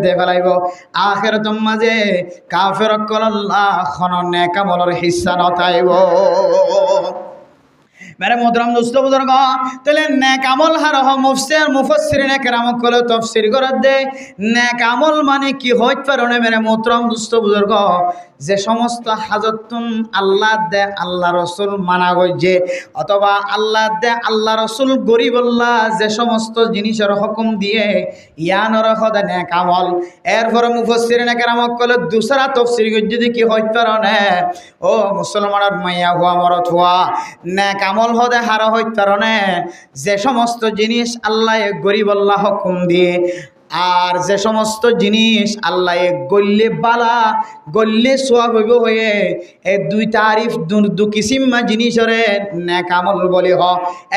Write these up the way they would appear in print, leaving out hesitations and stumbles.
দে ফেলাইব আখিরাতের মাঝে কাফেরসকল আল্লাহ কোনো নেক আমলের হিস্সা নতাইব। मेरे मोहतरम दोस्तों बुजुर्ग তাহলে নেক আমল হারহ মুফাসসিরিনে কেরাম কল তাফসীর করে দে নেক আমল মানে কি হইতে পারে মেরে মোহতরম দোস্তু বুজুর্গ যে সমস্ত হাজতুন আল্লাহ দে আল্লাহ রসুল মানা গইছে অথবা আল্লাহ দে আল্লাহ রসুল গরিবল্লাহ যে সমস্ত জিনিসের হুকুম দিয়ে ইয়ানর খদে নেক আমল এরপরে মুফাসসিরিনে কেরাম কল দুসরা তাফসীর যদি কি হইতে পারে ও মুসলমানের মাইয়া হুয়া মরত হুয়া নেক আমল হদে হারা হইতে পারে যে সমস্ত জিনিস আল্লাহ গরিব আল্লাহ হুকুম দিয়ে আর যে সমস্ত জিনিস আল্লাহ গল্লে বালা গল্লে সোয়াব হইব হয়ে এই দুই তারিফ দু কিসিম জিনিসরে নেক আমল বলি হ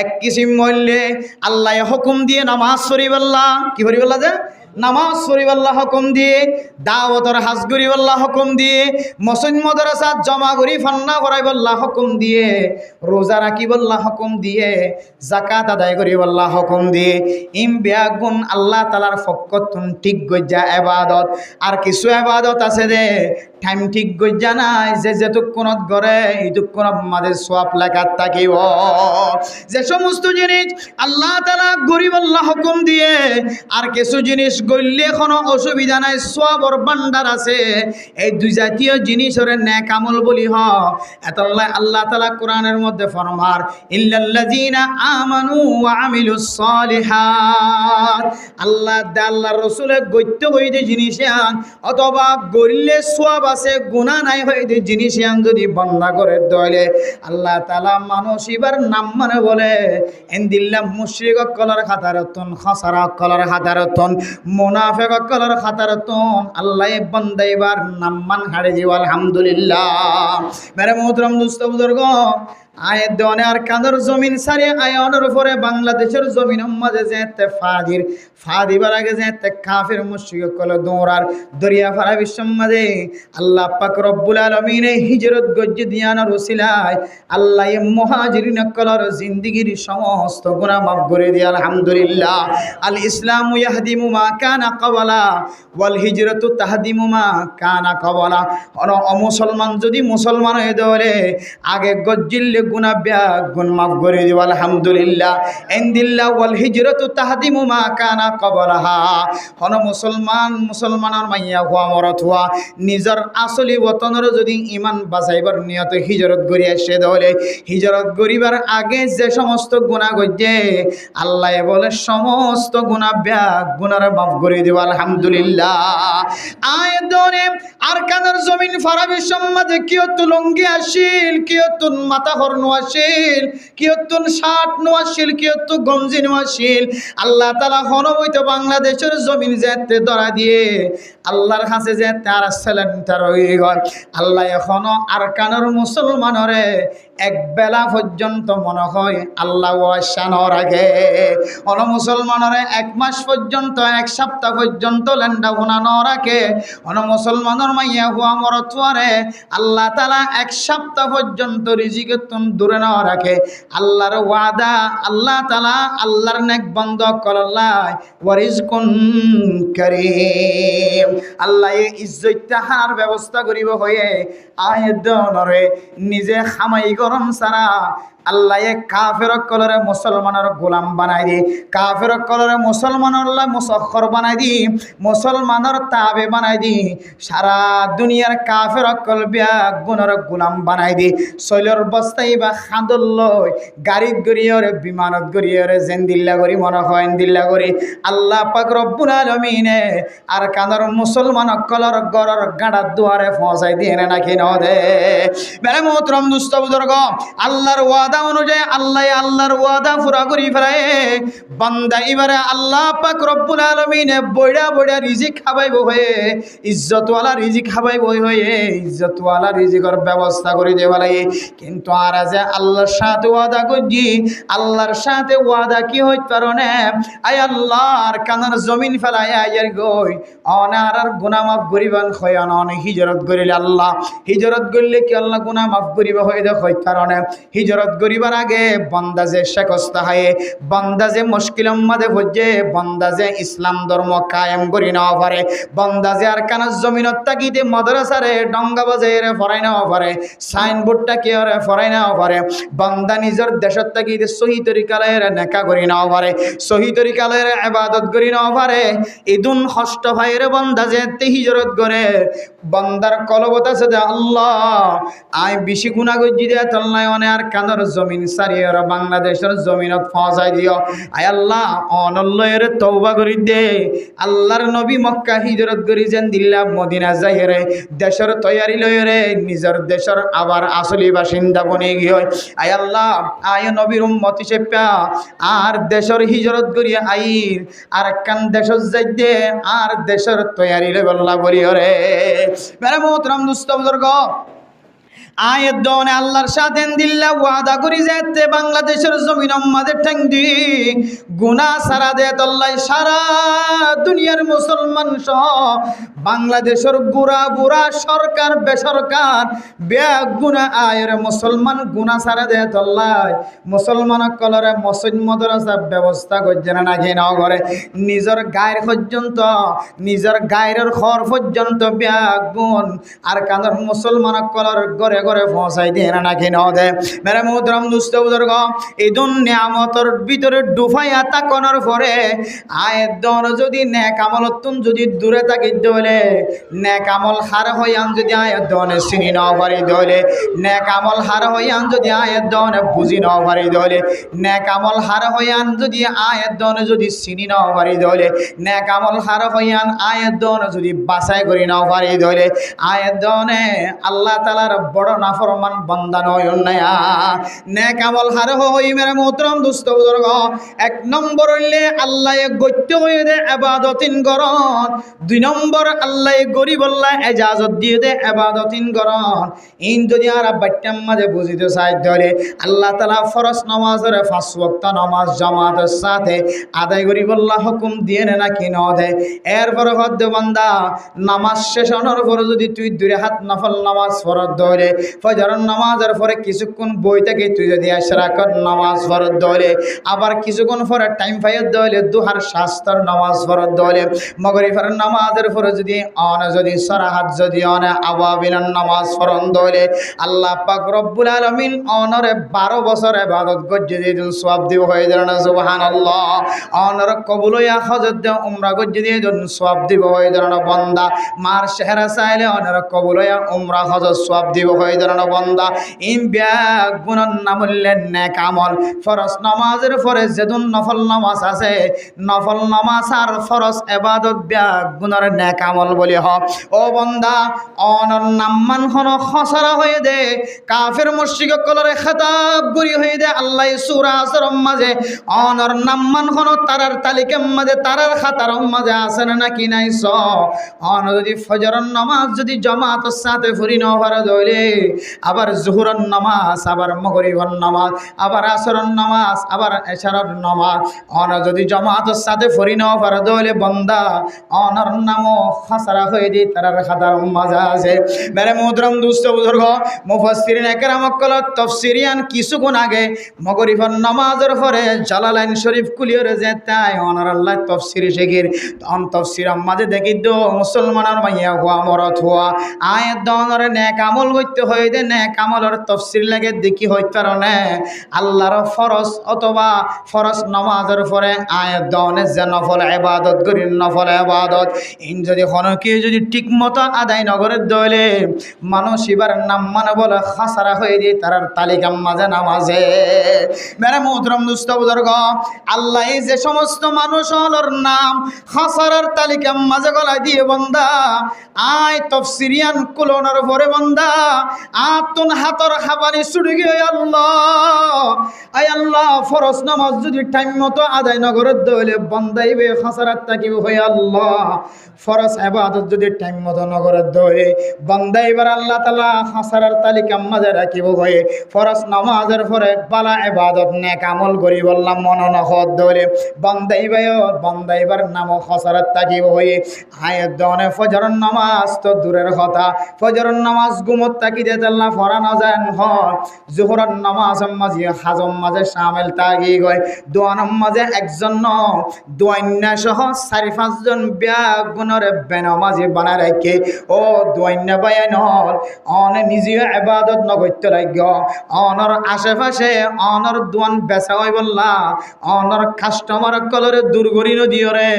এক কিসিম বললে আল্লাহ হুকুম দিয়ে নামাজ পড়িব আল্লাহ কি পড়িব আল্লাহ যে নামাজ পড়িব আল্লাহ হুকুম দিয়ে দাওয়াতর হাজ করিব আল্লাহ হুকুম দিয়ে মসজিদ মাদ্রাসা জমা করি ফান্না করাইব আল্লাহ হুকুম দিয়ে রোজা রাখিব আল্লাহ হুকুম দিয়ে যাকাত আদায় করিব আল্লাহ হুকুম দিয়ে ইম বিয়াগুন আল্লাহ তাআলার ফকতুন ঠিক গজ্জা ইবাদত আর কিছু ইবাদত আছে দে টাইম ঠিক গজ্জা নাই যে যেতুক্ষণত গরে এইটুকুন মাঝে সওয়াব লেখা থাকিব যে সমস্ত জিনিস আল্লাহ তাআলা গরিব আল্লাহ হুকুম দিয়ে আর কিছু জিনিস গল্লে কোনো অসুবিধা নাই সওয়াবর ভান্ডার আছে এই দুই জাতীয় জিনিসরে নেক আমল বলি হ এতল্লাহ আল্লাহ তাআলা কোরআনের মধ্যে ফরমার ইল্লাল্লাযিনা আমানু ওয়া আমিলুস সালিহাত আল্লাহ আল্লাহর রাসূলের গত্য হইতে জিনিস আন অথবা গল্লে সওয়াব আছে গুনাহ নাই হইতে জিনিস আন যদি বান্দা করে দলে আল্লাহ তাআলা মানুষ এবার নাম মানে বলে ইনদিল্লাহ মুশরিক কলার খাতারাতুন খাসারা কলার খাতারাতুন মুনাফিক কলার খাতারাতুন আল্লাহ বান্দা এবার নাম মান হাড়ে দিব আলহামদুলিল্লাহ। মেরে মোহতরম দোস্ত বুজুর্গ আয়ের দেওয়ানে আর কাঁদর জমিন সারি আয়নের উপরে বাংলাদেশের জমিন মাঝে যেতে ফাদিবার আগে যেতে কাফের মুশরিক কল দৌড়ার দরিয়া ফারা বিশ্ব মাঝে আল্লাহ পাক রব্বুল আলামিন হিজরত গজ্জি দিয়ানোর ওসিলায় আল্লাহ মুহাজিরিন কলর জিন্দেগির সমস্ত গুনাহ মাফ করে দিয়ে আলহামদুলিল্লাহ। আল ইসলামু ইয়াহদিমু মা কানা ক্বাবলা ওয়াল হিজরাতু তাহদিমু মা কানা ক্বাবলা মুসলমান যদি মুসলমান হয়ে দলে আগে গজ্জিলে গুনাহ বিয়া গুণ মাফ করে দিব আলহামদুলিল্লাহ। ইনদিল্লাহ ওয়াল হিজরাতু তাহদিমু মা কানা ক্বাবলাহা হন মুসলমানের মাইয়া হুয়া মরত হুয়া নিজের আসলি ওতনের যদি ইমান বাঁচাইবার নিয়ত হিজরত করি আসে দলে হিজরত করিবার আগে যে সমস্ত গুনাহ গজ্জে আল্লাহ বলে সমস্ত গুনাহ বিয়া গুনার মাফ করে দিব আলহামদুলিল্লাহ। আয় দরে আর কানার জমিন ফারা বিশ্ব মাঝে কিয়ত লঙ্গি আসিল কিয়ত মাথা নোয়াশিল কিয়তুন শার্ট নোয়াশিল কিয়তু গঞ্জি নোয়াশিল আল্লাহ তাআলা হনবইতো বাংলাদেশের জমিন যেতে ধরা দিয়ে আল্লাহর কাছে যে তার সেলেন্টার হয়ে গেল আল্লাহ এখনো আরকানের মুসলমানরে এক বেলা পর্যন্ত মনে হয় আল্লাহ ওয়াশানোর আগে অন মুসলমানরে এক মাস পর্যন্ত এক সপ্তাহ পর্যন্ত লেন্ডা গুনানো রাখে অন মুসলমানের মাইয়া হুয়া মরতুয়ারে আল্লাহ তাআলা এক সপ্তাহ পর্যন্ত রিজিক দূরে না রাখে আল্লাহর ওয়াদা আল্লাহ তাআলা আল্লাহর নেক বান্দা কল্লাই ওয়ারিজকুন কারীম আল্লাহ ইজ্জত তাহার ব্যবস্থা করিব হয়ে আয়দনরে নিজে খামাই গরম সারা আল্লাহ কাফের কলরে মুসলমানের গোলাম বানাই দি কাফের কলরে মুসলমানের মুসখর বানাই দি মুসলমানের তাবে বানাই দি সারা দুনিয়ার কাফের কল বিয়া গুণর গোলাম বানাই দি শৈলর বস্তাই বা খাঁদল লই গাড়িত গড়িয়রে বিমানত গড়িয়রে জেন্দিল্লা করি মনে হয় দিল্লা করি আল্লাহ পাক রব্বুল আলামিনে আর কাঁদর মুসলমান কলর গড়র গাড়ার দুয়ারে পৌঁছাই দিয়ে নাকি ন দে বেড়ে মোহতরম দুস্থ বুজুর্গ আল্লাহর ওয়াদা অনুযায়ী আল্লাহর ওয়াদা পুরা করি ফেলায় বান্দা এবারে আল্লাহ পাক রব্বুল আলামিন বইড়া বইড়া রিজিক খাবাইব হয়ে ইজ্জতওয়ালা রিজিক খাবাইব হয়ে ইজ্জতওয়ালা রিজিকের ব্যবস্থা করে দেওয়া লাগে কিন্তু আর যে আল্লাহর সাথে ওয়াদা করছি আল্লাহর সাথে ওয়াদা কি হইতে পারো না আয় আল্লাহর কানার জমিন ফেলায় আয়ার গই অনার আর গুনাহ মাফ করিবান খয়ান অনেক হিজরত করিলে আল্লাহ হিজরত করলে কি আল্লাহ গুনাহ মাফ করিবা হয়ে দেখ হইতে পারো না হিজরত করিবার আগে বান্দা যে শেখস্ত হয়, বান্দা যে মুশকিলের মাঝে ভজে, বান্দা যে ইসলাম ধর্ম কায়েম করি নেওয়া পারে, বান্দা যে আর কানার জমিনত তাকিতে মাদ্রাসারে ডঙ্গা বাজারে ফরাই নেওয়া পারে, সাইনবোর্ডটা কি আর ফরাই নেওয়া পারে, বান্দা নিজের দেশের তাকিতে সহি তরিকালের নেকা করি নেওয়া পারে, সহি তরিকালের ইবাদত করি নেওয়া পারে। ইদুন হষ্ট ভাইয়ের বান্দা যে হিজরত করে, বান্দার কলবত আছে যে আল্লাহ আই বেশি গুনাহ গজ্জি দে তল্লাই অনে আর কানার জমিন সারিয়ে বাংলাদেশের জমিনত পৌঁছাই দিও। আয় আল্লাহ অনল্লয়ের তওবা করি দে। আল্লাহর নবী মক্কা হিজরত করি যেন দিল্লা মদিনা যাইরে দেশের তৈয়ারি লয়রে নিজের দেশের আবার আসলি বাসিন্দা বনে গিয়ে। আয় আল্লাহ আয় নবীর উম্মত হিসেবে আর দেশের হিজরত করি আইর আর কান দেশের যাইতে আর দেশের তৈয়ারি লবল্লা বলি রে। মেরে মোহতরম দুস্থ বুজুর্গ, আয়ের দনে আল্লাহর সাথে দিল্লা ওয়াদা করি যেতে বাংলাদেশের জমিন আমাদের ঠ্যাং দি গুনাহ সারা দে তল্লাই সারা দুনিয়ার মুসলমান সহ বাংলাদেশের বুড়া বুড়া সরকার বেসরকার ব্যাগ গুনা আয়ের মুসলমান গুনাহ সারা দে তল্লাই মুসলমান কলরে মসজিদ মাদ্রাসা ব্যবস্থা করছে না নাকি নাও করে নিজের গায়ের পর্যন্ত নিজের গায়ের খর পর্যন্ত ব্যাগ গুণ আর কাঁদর মুসলমান কলর গড়ে করে পৌঁছাই দিয়ে না নাকি ন দে। মেরে মুদ্রম দুস্থ বুজুর্গ, এই দুনিয়ামতর ভিতরে ডুফাইয়া তাকানোর পরে আয়ের দন যদি নেক আমলতুন যদি দূরে থাকি দলে নেক আমল হার হইয়ান যদি আয়ের দনে চিনি নাও পারি দলে নেক আমল হার হইয়ান যদি আয়ের দনে বুঝি নাও পারি দলে নেক আমল হার হইয়ান যদি আয়ের দনে যদি চিনি নাও পারি দলে নেক আমল হার হইয়ান আয়ের দন যদি বাছাই করি নাও পারি দলে আয়ের দনে আল্লাহ তাআলার বড় নাফরমান বান্দা নয় অন্যায়া নেক আমল হার হই। মেরে মোহতরম দুস্থ বুজুর্গ, এক নম্বর হইলে আল্লাহ গত্য হয়ে দে ইবাদতিন করন, দুই নম্বর আল্লাহ গরিব আল্লাহ ইজাজত দিয়ে দে ইবাদতিন করন। ইন যদি আর বাট্টাম মাঝে বুঝিতে চাই ধরে আল্লাহ তাআলা ফরজ নামাজের 5 ওয়াক্ত নামাজ জামাতের সাথে আদায় করিব আল্লাহ হুকুম দিয়ে না কি না দেয়। এরপর হদ্দ বান্দা নামাজ শেষ হওয়ার পর যদি তুই দুই হাত নফল নামাজ ফরজ ধরে ফজরের নামাজের পরে কিছুক্ষণ বই থেকে তুই যদি ইশরাকের নামাজ ফরজ ধরে আবার কিছুক্ষণ পরে টাইম ফাইয়ার ধরে দুহার শাস্ত্র নামাজ ফরজ ধরে মাগরিবের নামাজের পরে যদি সরাহাত যদি আওয়াবিনের নামাজ ফরজ ধরে আল্লাহ পাক রব্বুল আলামিন অনরে 12 বছর ইবাদত গজ্জে দিন সওয়াব দিব হয়ে যান সুবহানাল্লাহ। অনর কবুল হইয়া হজত দে উমরা গজ্জে দিন সওয়াব দিব হয়ে যান বান্দা। মার চেহারা চাইলে অনর কবুল হইয়া উমরা হজত সওয়াব দিব হয়ে যান বান্দা। ইন ব্যাগ গুণন নামুল্লেন নেক আমল ফরজ নামাজের পরে যেদিন নফল নামাজ আছে নফল নামাজ আর ফরজ ইবাদত ব্যাগ গুণের নেক আমল বলি হ। ও বান্দা অনর নাম্মান হন খসরা হয়ে দে কাফের মুশরিক কলরে খেতাব গুরি হয়ে দে আল্লাহ সূরা আসরের মাঝে অনর নাম্মান হন তারার তালিকার মাঝে তারার খাতার মাঝে আছে নাকি নাই স অন যদি ফজরের নামাজ যদি জামাতের সাথে ফুরি না পারা দইলে আবার জোহরের নামাজ আবার মাগরিবের নামাজ আবার আসরের নামাজ আবার এশারের নামাজ অন যদি জামাতের সাথে ফুরি না পারা দইলে বান্দা অনর নামও খাসরা হয়ে দি তারার খাতার মাঝে আছে। মেরে মুহতরম দুস্থ বুজুর্গ, মুফাসসিরিন একরাম কল তাফসিরিয়ান কিছুক্ষণ আগে মাগরিবের নামাজের পরে জালালাইন শরীফ কুলিয়রে যেতাই অনার আল্লাহ তাফসির শেখির তখন তাফসির আমাদের দেখি তো মুসলমানের মাইয়া হওয়া মরত হওয়া আয়াত দনের নেক আমল করতে হয় দে নেক আমলের তাফসির লাগে দেখি হয় কারণে আল্লাহর ফরজ অথবা ফরজ নামাজের পরে আয়াত দনে যে নফল ইবাদত করি নফল ইবাদত ইন যদি হনকে যদি ঠিকমতো আদায় নগরের দলে মানুষ এবার নাম মানে বলে খাসারা হয়ে দিয়ে তার তালিকার মাঝে নামাজে। মেরে মুহতরম দুস্থ বুজুর্গ, আল্লাহ যে সমস্ত মানুষ হলোর নাম খাসারার তালিকার মাঝে গলায় দিয়ে বান্দা আয় তাফসিরিয়ান কুলনের পরে বান্দা আতুন হাতর হাবানি ছুটে গিয়ে আল্লাহ আয় আল্লাহ ফরজ নামাজ যদি টাইম মতো আদায় নগরের দলে বান্দাইবে খাসারাত তাকিব হয়ে আল্লাহ ফরজ ইবাদত যদি টাইম মতো নগরের দলে বান্দাইবার আল্লাহ তাআলা খাসারার তালিকার মাঝে রাখিব হয়ে ফরজ নামাজের পরে বালা ইবাদত নেক আমল করি বললাম মন নহত দলে বান্দাইবার নাম খাসারাত তাকিব হয়ে আয়াত দনে ফজরের নামাজ তো দূরের কথা ফজরের নামাজ গুমত তাকি ঈদে আল্লাহ ফরানো যান হয় জোহরের নামাজ মাঝে হাজম মাঝে শামিল তাগি গয় দোয়ানম মাঝে একজন দোয়ান্না সহ 4-5 জন ব্যাগুণর বেনামাজি বানা রাখে ও দোয়ান্না বায়ানর অনে নিজে ইবাদত নগত্য রাখগ অনর আশেপাশে অনর দোয়ান বেচা হয় বললা অনর কাস্টমার কলরে দুর্গরি নদীও রে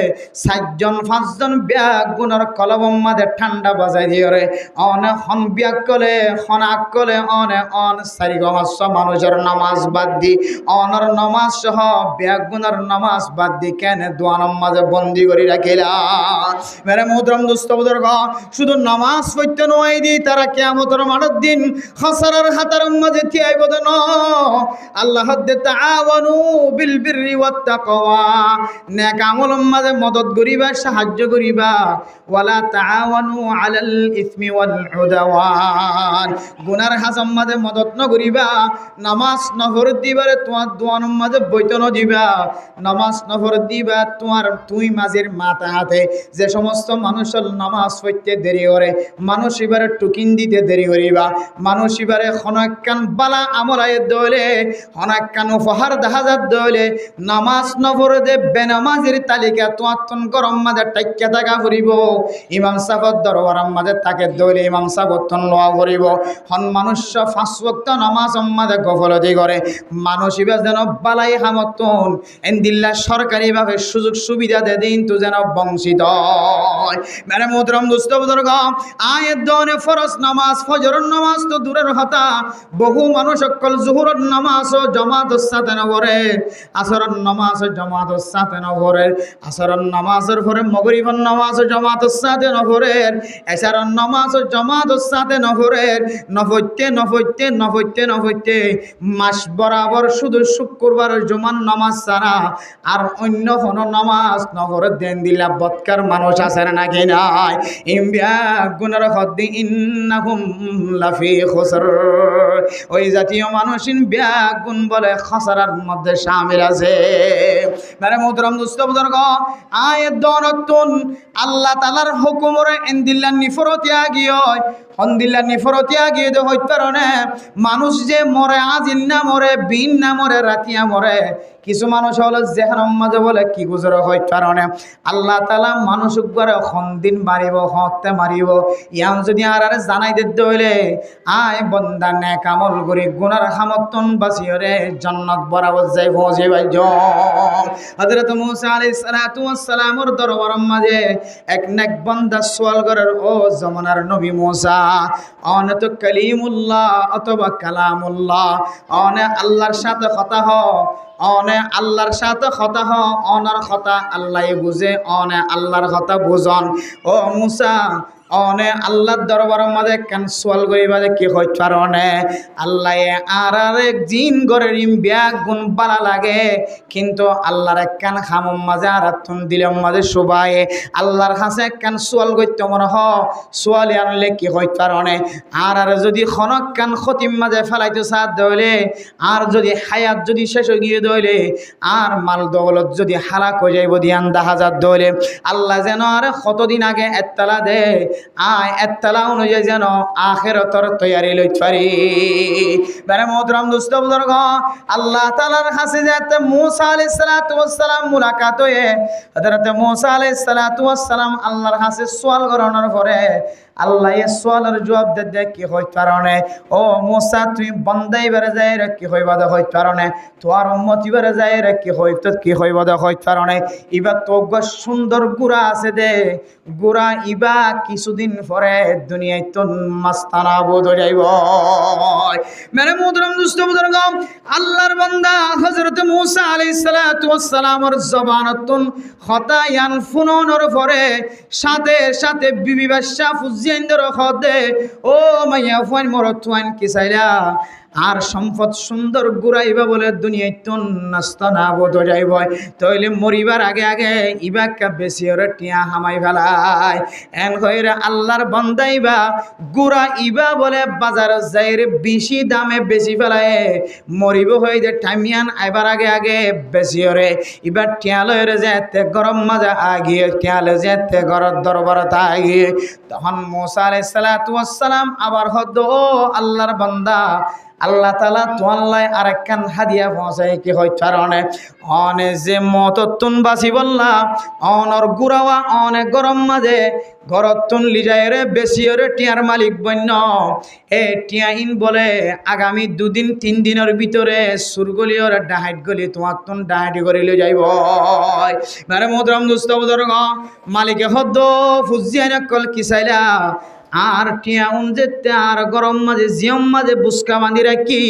4 জন 5 জন ব্যাগুণর কলবম মাঝে ঠান্ডা বাজাই দিও রে অনে হন ব্যাগ কলে হনাক কলে অনে অন 4-5 মানুষের নামাজ বাদ দি অনর নামাজ সহ ব্যাগুণর নামাজ বাদ দি কেন দোয়ানম মাঝে বন্দি করে রাখিলা মেরে মোহতরম দোস্ত বুজুর্গ শুধু নামাজ পড়তে নয় দি তারা কিয়ামতের মাঠের দিন খাসারার হাতার মাঝে থিয়াইব দেন আল্লাহ দে তাআওয়ানু বিল বিররি ওয়াত তাকওয়া নেক আমল মাঝে মদদ করিবা সাহায্য করিবা ওয়ালা তাআওয়ানু আলাল ইসমি ওয়াল উদওয়ান গুনার হাসাম মাঝে মদদ ন করিবা নামাজ নফর দিবারে তোমার দোয়ানম মাঝে বৈতন দিবা নামাজ নফর দিবা তোমার তুই মাঝের মাথা হাতে যে সমস্ত মানুষের নামাজ পড়তে দেরি করে মানুষ এবারে টুকিন দিতে দেরি করিবা মানুষ এবারে হনাক্কান বালা আমল আয়ের দলে হনাক্কান উপহার দাহাজার দলে নামাজ নফর দে বেনামাজের তালিকা তোয়াত্তন গরম মাঝে টাইক্কা থাকা ফুরিব ইমাম সাহেবের দরবারের মাঝে তাকে দলে ইমাম সাহেবতন লওয়া ফুরিব হন মানুষ 5 ওয়াক্ত নামাজ মাঝে গফলতি করে মানুষ এবার যেন বালাই হামতন এন্দিল্লা সরকারিভাবে সুযোগ সুবিধা দে দিন তো যেন বংশিত মেরে মোহতরম দোস্ত বুজুর্গ আয়ের দনে ফরজ নামাজ ফজরের নামাজ তো দূরের কথা বহু মানুষ সকল জোহরের নামাজ ও জামাতের সাথে না পড়ে আসরের নামাজ ও জামাতের সাথে না পড়ে আসরের নামাজের পরে মাগরিবের নামাজ ও জামাতের সাথে না পড়ে এশারের নামাজ ও জামাতের সাথে না পড়ে নফইতে মাস বরাবর শুধু শুক্রবার জুমার নামাজ ছাড়া আর অন্য কোনো নামাজ নফরে দেন দিলা বৎকার মানুষ আছে নাকি নাই ইমবিয়া গুনার হদ্দি ইন্নাহুম লাফি খুসর ওই জাতীয় মানুষিন ব্যাগুন বলে খসরার মধ্যে শামিল আছে মানে মোহতরম দোস্ত বুজুর্গ আয়াত দনতুন আল্লাহ তাআলার হুকুমরে ইনদিল্লা নিফরতিয়া গিয়ে হন্দিল্লা নিফরতিয়া গিয়ে দে হইতে পারে মানুষ যে মরে আজিন না মরে বিন না মরে রাতিয়া মরে কিছু মানুষ হলো জেহানম মাঝে বলে কি গুজর হইতে পারে আল্লাহ তাআলা মানুষ উপরে হন্দিন মারিব হতে মারিব ইয়ান যদি আর জানাই দিতে হইলে আয় বন্দা নেক আমল করি গুনার খামতন বাসিয়রে জান্নাত বরাবর যাই পৌঁছে বাইজ হযরত মূসা আলাইহিস সালাতু ওয়াস সালামের দরবারের মাঝে এক নেক বান্দা সওয়াল করার ও জামানার নবী মূসা অনে তো কালিমুল্লাহ অথবা কালামুল্লাহ অনে আল্লাহর সাথে কথা হ অনে আল্লাহর সাথে কথা হ অনার কথা আল্লাহই বুঝে অনে আল্লাহর কথা বুঝন ও মূসা অনে আল্লাহর দরবারের মাঝে কেন সোয়াল করিবা যে কি হইতে পারে আল্লাহ আর এক জিন গরের ব্যাগ গুণ বালা লাগে কিন্তু আল্লাহর কেন খামম মাঝে আর তুন দিলাম মাঝে সবাই আল্লাহর কাছে কেন সোয়াল করতে মনে হ সোয়াল আনলে কি হইতে পারে আর যদি খনক কান খতিম মাঝে ফেলাইতে সাথ দইলে আর যদি হায়াত যদি শেষ হয়ে গিয়ে দইলে আর মাল দৌলত যদি হালাক হয়ে যাইব দিয়ান 10,000 দইলে আল্লাহ যেন আর কতদিন আগে এত্তালা দে আয় এত্তালা অনুযায়ী যেন আখিরাতের তৈয়ারি লইতে পারি মানে মোহতরম দোস্ত বুজুর্গ আল্লাহ তাআলার কাছে যেতে মূসা আলাইহিস সালাতু ওয়াস সালাম মুলাকাত হয়ে হযরত মূসা আলাইহিস সালাতু ওয়াস সালাম আল্লাহর কাছে সওয়াল করানোর পরে আল্লাহ এই সওয়ালের জবাব দে কি হইতে পারে ও মূসা তুই বন্দাই বেরে যায় রে কি হইবা দে হইতে পারে তোর উম্মতি বেরে যায় রে কি হইবা দে হইতে পারে ইবা তো সুন্দর গুড়া আছে দে গুড়া ইবা কিছুদিন পরে দুনিয়ায় তো মাস্তানা বোধ হয়ে যাইব মেরে মোহতরম দোস্ত বুজুর্গ আল্লাহর বান্দা হযরত মূসা আলাইহিস সালাতু ওয়াস সালামের জবানতুন খতায়ান ফুননের পরে সাথে সাথে বিবি বাদশা ফুজিয়েন্দর খদে ও মাইয়া ফুয়ান মরতুয়ান কি চাইলা আর সম্পদ সুন্দর ঘুরাইবা বলে দুনিয়ায় তো নষ্ট না বোধ যাইব তইলে মরিবার আগে আগে ইবাকা বেশি ওরে টিয়া হামাই ফেলায় এন হইরে আল্লাহর বান্দাইবা গুড়া ইবা বলে বাজার যাইরে বেশি দামে বেশি ফেলায় মরিব হই যে টাইমিয়ান আইবার আগে আগে বেশি ওরে ইবার টিয়া লইরে যেতে গরম মাজা আগিয়ে টিয়া লই যেতে ঘরের দরবারত আগিয়ে তখন মুসা আলাইহিস সালাতু ওয়াস সালাম আবার হদ ও আল্লাহর বান্দা আল্লাহ তাআলা তোয়াল্লাই আরেকখান হাদিয়া পৌঁছাই কি হয় কারণে অনে যে মততুন বাসি বললা অনর গুরাওয়া অনেক গরম মাঝে ঘরতুন লিজায়রে বেশিয়রে টিয়ার মালিক বন্য এ টিয়াইন বলে আগামী 2 দিন 3 দিনের ভিতরে সুরগলিয়র ডাহাইট গলি তোমার তুন ডাহাইটি করে লই যাইব মানে মোদরম দুস্ত বুজুর্গ মালিকে হদ্দ ফুজিয়ানা কল কি চাইলা আর টিয়াউন যেতে আর গরম মাঝে জিয়ম মাঝে বুসকা বাঁধি রাখি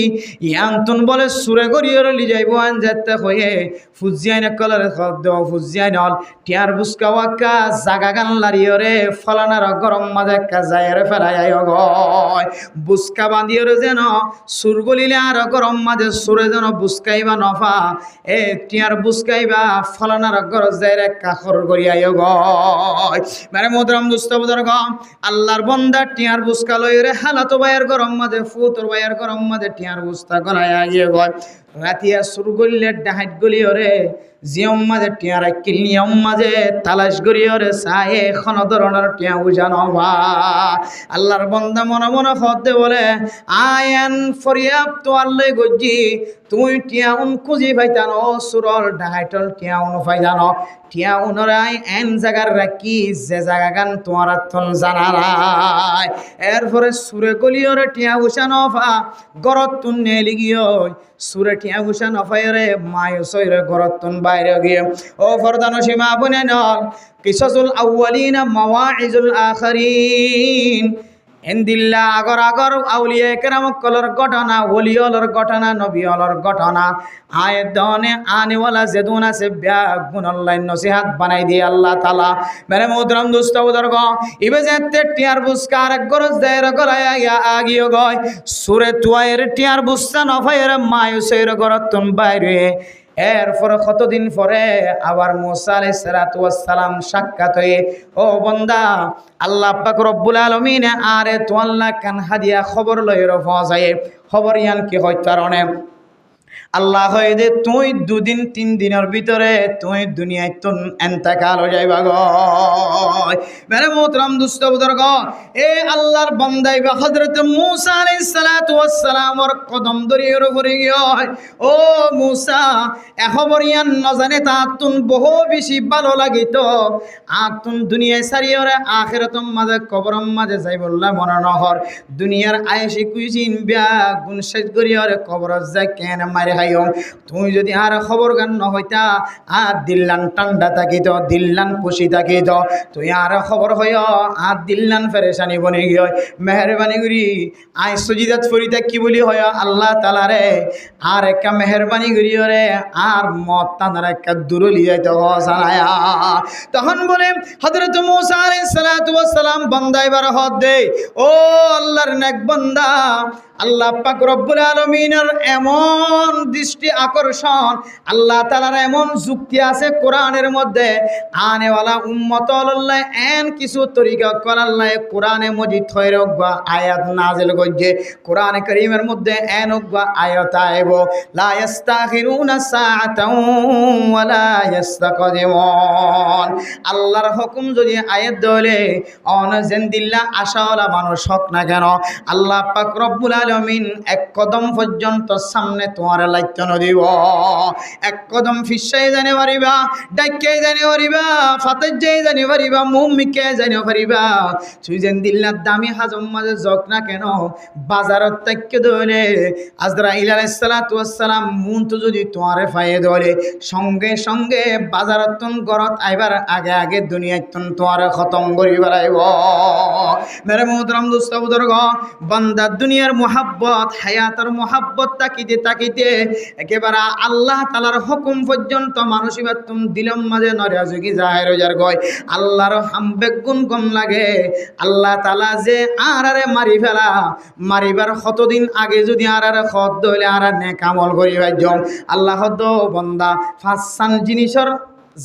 ইয়ান্তন বলে সুরে করিয়ে লি যাইব আন যেতে হয়ে ফুজিয়াই কলের শব্দ ফুজিয়াই নল টিয়ার বুসকা ওয়াক্কা জাগা গান লারিয়রে ফলানার গরম মাঝে একটা যায়রে ফেলাই গয় বুসকা বাঁধিয়রে যেন সুর গলিলে আর গরম মাঝে সুরে যেন বুসকাইবা নফা এ টিয়ার বুসকাইবা ফলানার গরজ যায়রে কাখর করিয়াই গয় মানে মোদরম দুস্ত বুজুর্গ আল্লাহর বন্দা টিয়ার বুসকা লইরে হালাতো ভাইয়ের গরম মাঝে ফুতর ভাইয়ের গরম মাঝে টিয়ার বুস্তা গলায় আগিয়ে গয় রাতিয়া শুরু করলে ডাহাইট গলি ওরে জিয়ম মাঝে টিয়ার কিলিয়ম মাঝে তালাশ গড়ি ওরে চাই এখন ধরনের টিয়া বুঝানো বা আল্লাহর বন্দা মনে মনে হতে বলে আয়ান ফরিয়াব তো আল্লাহ গজ্জি তুই টিয়া উন খুঁজি পাইতানো সুরল ডাহাইটল টিয়া উন পাইতানো টিয়া উনরাই এন জায়গার রাখি যে জায়গা গান তোমার থন জানারাই এরপরে সুরে গলিয়রে টিয়া বুঝানো পা গরত তুন নেলি গিয়ে সুরে টিয়া বুঝানো পাইরে মায় সইরে গরত তুন বাইরে গিয়ে ও ফরদানো সীমা বনে নল কিসাসুল আউয়ালিনা মাওয়াইজুল আখিরিন এন্দিল্লা আগর আগর আউলিয়া কেরাম কলর ঘটনা ওলিয়লর ঘটনা নবিয়লর ঘটনা আয় দনে আনেওয়ালা যেদুন আছে ব্যাগুন অনলাইন নসিহাত বানাই দিয়ে আল্লাহ তাআলা মেরে মোদরম দোস্ত বুজুর্গ ইবে যেতে টিয়ার বুসকার গরজ দেয় গলায় আগিয়ে গয় সুরে তুয়ায়ের টিয়ার বুসা নফায়ের মায়ুসের গরতন বাইরে এরপরে কতদিন পরে আবার মুসা আলাইহিস সালাতু ওয়াস সালাম সাক্ষাৎ হয়ে ও বান্দা আল্লাহ পাক রব্বুল আলামিন আরে তো আল্লাহ কান হাদিয়া খবর লইর পৌঁছায় খবর ইয়ান কি হয় কারণে আল্লাহ হয় যে তুই 2 দিন 3 দিনের ভিতরে তুই দুনিয়ায় তো এন্তেকাল হয়ে যাইবা গো মেরে মোহতরম দোস্ত বুজুর্গ এ আল্লাহর বান্দা বা হযরত মুসা আলাইহিস সালাতু ওয়াস সালামর কদম দরিয়ের উপরে গিয়ে ও মুসা এ খবর ইয়ান না জানে তা তুন বহু বেশি ভালো লাগিত আর তুন দুনিয়ায় সারিয়রে আখিরাতম মাঝে কবরম মাঝে যাই বললা মনে নহর দুনিয়ার আয়েশি কুইজিন বিয়া গুণ শেষ করিয়রে কবর যা কেন মারে খাইও তুই যদি আর খবর গান ন হইতা আর দিল্লান ঠান্ডা থাকিত দিল্লান খুশি থাকিত তুই আর খবর হই আর দিল্লান ফেরেশানি বনে গিয়ে মেহরবানি করি আই সুজিদাত ফরিদা কি বলি হয় আল্লাহ তাআলা রে আর একটা মেহরবানি করি রে আর মত তানার একটা দূরলি যাইতে হসানায়া তখন বলে হযরত মুসা আলাইহিস সালাতু ওয়াস সালাম বান্দা এবার হদ দে ও আল্লাহর নেক বান্দা আল্লাহ পাক রব্বুল আলামিনের এমন দৃষ্টি আকর্ষণ আল্লাহ তাআলার এমন যুক্তি আছে কোরআনের মধ্যে আনেওয়ালা উম্মত আল্লাহ এন কিছু তরিকা করাল্লাহ কোরআনে মজিদ হয়রগা আয়াত নাজিল করছে কোরআনে কারীমের মধ্যে এন গা আয়াত আইব লা ইস্তাখিরুনা সাআতাও ওয়ালা ইস্তাকদিমুন আল্লাহর হুকুম যদি আয়াত দলে অন জিন্দিল্লাহ আশাওয়ালা মানুষ হক না কেন আল্লাহ পাক রব্বুল আলামিন এক কদম পর্যন্ত সামনে তোমার লাইতে নদিব এক কদম ফিসাই জানে পারিবা ডাইকে জানে পারিবা ফাতে জানে পারিবা মুমিকে জানে পারিবা সুইজেন দিল্লার দামি হাজম মাঝে জক না কেন বাজারত তাকে ধরে আজরাইল আলাইহিস সালাতু ওয়াস সালাম মুনতো যদি তোমারে ফায়ে ধরে সঙ্গে সঙ্গে বাজারতন গরত আইবার আগে আগে দুনিয়াতন তোমারে খতম করি বেড়াইব মেরে মোহতরম দোস্ত বুজুর্গ, বান্দা দুনিয়ার মোহাব্বত হায়াতের মোহাব্বত তাকিতে তাকিতে একেবারে আল্লাহ তাআলার হুকুম পর্যন্ত মানুষিবা তুম দিলম মাঝে নরিয়া যোগী জাহের হইয়ার গয়। আল্লাহর হামবেগ গুণ কম লাগে। আল্লাহ তাআলা যে আরে মারি ফেলা, মারিবার কতদিন আগে যদি আরে খত দইলে আর নেক আমল করি ভাইজম আল্লাহ দো বন্দা ফাঁসান জিনিসের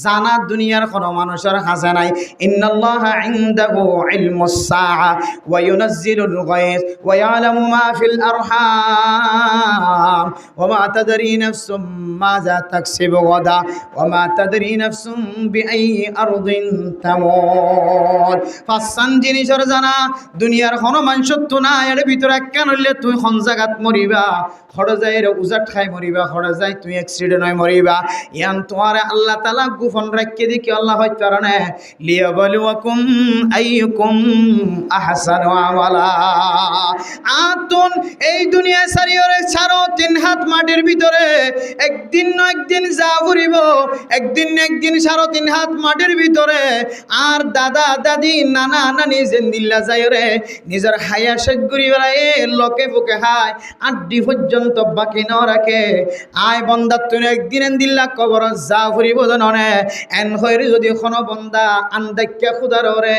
জানা দুনিয়ার কোনো মানুষের কাছে নাই। ইন্নাল্লাহা ইনদাহু ইলমুস সাআ ওয়া ইউনাজ্জিলুল গায়স ওয়া ইয়ালামু মা ফিল আরহাম ওয়া মা তাদরি নাফসুম মাযা তাকসিবু গাদা ওয়া মা তাদরি নাফসুম বিআইয়ি আরদিন তামুত। ফাঁসান জিনিসের জানা দুনিয়ার কোনো মানুষের তো না। এর ভিতরে কেন হইলে তুই কোন জায়গাত মরিবা, খড় যায় উজাট খাই মরিবা, খড় যায় তুই অ্যাক্সিডেন্ট হয় মরিবা। ইয়ান তোমার আল্লাহ তাআলা গোপন রাখিয়ে দেখি আল্লাহ হইতে কারণে লিয়াবলুয়াকুম আইয়ুকুম আহসানু আমালা। আতুন এই দুনিয়া সারিয়রে ছাড়ো 3 হাত মাটির ভিতরে একদিন না একদিন যা ফুরিব, একদিন না একদিন ছাড়ো 3 হাত মাটির ভিতরে। আর দাদা দাদি নানা নানি জেন্দিল্লা যায় রে নিজের হায়া শেষ করি বেড়ায় লোকে বুকে হায় আড্ডি পর্যন্ত বাকি ন রাখে। আয় বন্দা তুই একদিন দিল্লা কবর যা ফুরিব জাননে এন হইরে যদি কোনো বন্দা আন্দাক্যা খুদার ওরে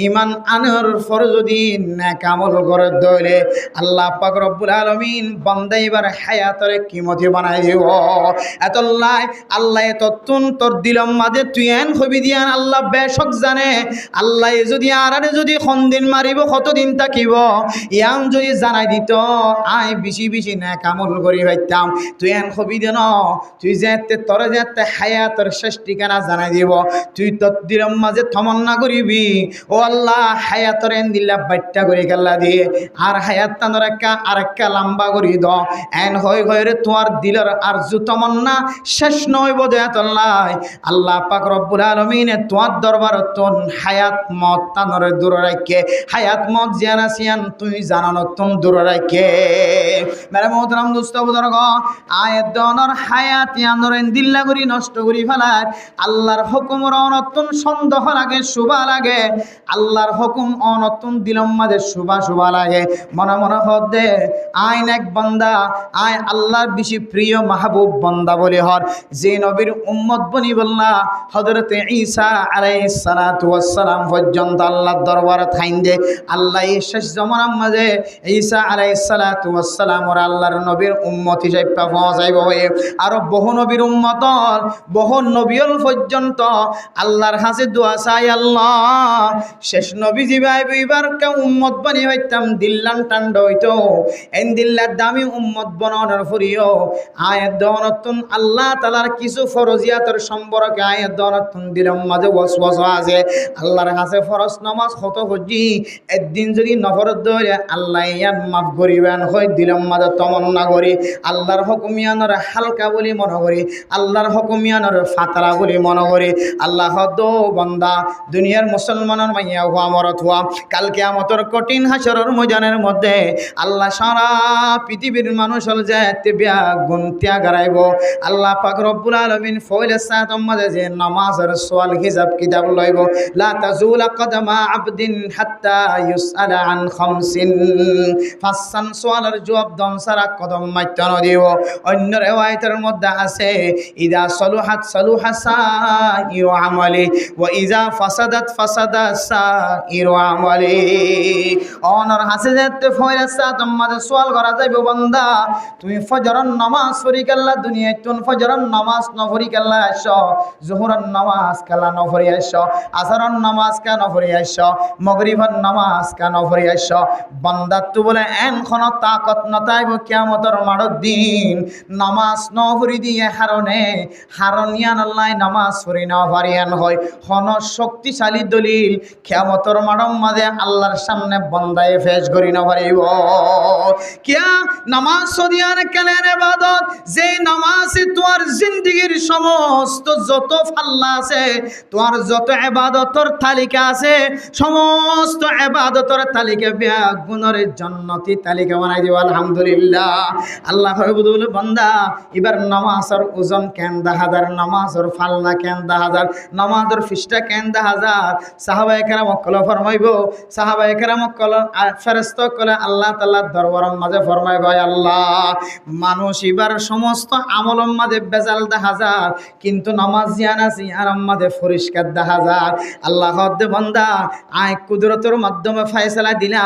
ইমান আনার পর যদি নেক আমল করে দইলে আল্লাহ পাক রব্বুল আলামিন বান্দা এবার হায়াতরে কিমতি বানাই দিব। এতল্লাই আল্লাহ এততুন তোর দিলম মাঝে তুই এন হবি দিয়ান আল্লাহ বেশক জানে। আল্লাহ যদি আরারে যদি দিন মারিব কতদিন থাকিব ইয়াম যদি জানাই দিত আয় বেশি বেশি নেক আমল করি হইতাম। তুই এন হবি দেন তুই যেতে তোরে যেতে হায়াতর শেষ ঠিকানা জানাই দিব। তুই তোর দিলম মাঝে তমন্না করিবি ও আল্লাহ হায়াতর এন দিল্লা বাইট্টা করি গেল্লা দিয়ে আর হায়াত তানোর আরেকটা লম্বা করি দ এন হয়ে রে তোমার দিলের আর জু তমন্না শেষ নয় বোধ আল্লাহ। আল্লাহ পাক রব্বুল আলামিন তোমার দরবার তোন হায়াত মত তানোরে দূর রাখে, হায়াত মত জিয়ানা সিয়ান তুই জানানো তুন দূর রাখে। মেরে মোহতরম দোস্ত বুজুর্গ, আয়াত দনর হায়াত ইয়ানোর এন দিল্লা করি নষ্ট করি ফেলায়। আল্লাহর হুকুমের অনতুন সন্দেহ লাগে শুভা লাগে, আল্লাহর হুকুম অনতুন দিলম মাঝে শুভা শুভা লাগে। মনে মনে হদে আইন এক বান্দা আয় আল্লাহর বেশি প্রিয় মাহবুব বান্দা বলে হর যে নবীর উম্মত বনি বললা হযরতে ঈসা আলাইহিস সালাতু ওয়াস সালাম পর্যন্ত আল্লাহর দরবারে থাইন দে। আল্লাহ এই শেষ জামানার মাঝে ঈসা আলাইহিস সালাতু ওয়াস সালাম ওর আল্লাহর নবীর উম্মত হিসেবে পৌঁছাইব হয়ে আরো বহু নবীর উম্মতর বহু নবীল পর্যন্ত আল্লাহর কাছে দোয়া চাই আল্লাহ শেষ নবী জিবাইব এবার কে উম্মত বানি হইতাম দিল্লান টান্ড হইতো এন দিল্লার দামি উম্মত বনানোর ফুরিও আয়াত দনতুন আল্লাহ তাআলার কিছু ফরজিয়াতের সম্পর্কে আয়াত দনতুন দিলম মাঝে ওয়াসওয়াসা আছে। আল্লাহর কাছে ফরজ নামাজ কত হজি একদিন যদি নফর ধরে আল্লাহ ইয়ান মাফ করিবেন হয় দিলম মাঝে তমন্না করি আল্লাহর হুকুমিয়ানর হালকা বলি মনে করি আল্লাহর হুকুমিয়ানর ফাতরা বলি মনে করি। আল্লাহ দো বান্দা দুনিয়ার মুসলমানের মাইয়া হুয়া মরত হুয়া কাল কিয়ামতের কঠিন হাসরের ময়দানের মধ্যে আল্লাহ সারা পৃথিবীর মানুষ হল যেতে বিয়া গুণ ত্যাগ হারাইব। আল্লাহ পাক রব্বুল আলামিন ফয়লে সাতম মাঝে যে নামাজের সওয়াল হিসাব কিতাব লইব লা তাজুলা কদমা আবদিন হাত্তা ইউসআলা আন খামসিন ফাসান সওয়ালের জবাব দম সারা কদম মাইতে দিব। অন্য রিওয়ায়াতের মধ্যে আছে ইদা সলুহাত সলুহা সাইরু আমালি ওয়া ইজা ফাসাদাত ফাসাদা সাইরু আমালি। অনর হাসে যেতে ফয়লে সাতম মাঝে সওয়াল করা যাইব বান্দা তুমি ফজরের নামাজ পড়ি কাল্লা দুনিয়ায় তুন ফজরের নামাজ ন পড়ি কাল্লা আসো জোহরের নামাজ কালা ন পড়ি আসো আসরের নামাজ কা ন পড়ি আসো মাগরিবের নামাজ কা ন পড়ি আসো বান্দা তু বলে এন খন তাকত নতাইব কিয়ামতের মাড়র দিন নামাজ ন পড়ি দিয়ে হারনিয়ান আল্লাহ নামাজ পড়ি না পারিয়ান হয় খন শক্তিশালী দলিল কিয়ামতের মাড়র মাঝে আল্লাহর সামনে বান্দায়ে পেশ করি না পারিব। কিয়া নামাজ সদিয়ার কালের ইবাদত যে নামাজে তোমার জিন্দেগীর সমস্ত যত ফাল্লা আছে তোমার যত ইবাদতের তালিকা আছে সমস্ত ইবাদতের তালিকা বিয়া গুণের জান্নাতি তালিকা বানাই দিব আলহামদুলিল্লাহ। আল্লাহ কইবুল বান্দা এবার নামাজের ওজন কেন 10,000 নামাজের পাল্লা কেন দেখা যার নামাজের ফিসটা কেন দেখা যার সাহাবায়ে কেরাম কল ফরমাইব সাহাবায়ে কেরাম কল ফেরেশতা কল আল্লাহ তাআলার দরবারের মাঝে ফরমাইব আল্লাহ মানুষ এবার সমস্ত আমলের মাঝে বেজাল দেখা যার কিন্তু নামাজ জিয়ানা জিয়ার মাঝে পরিষ্কার দেখা যার আল্লাহ হদ্দে বান্দা আয় কুদরতের মাধ্যমে ফয়সালা দিলা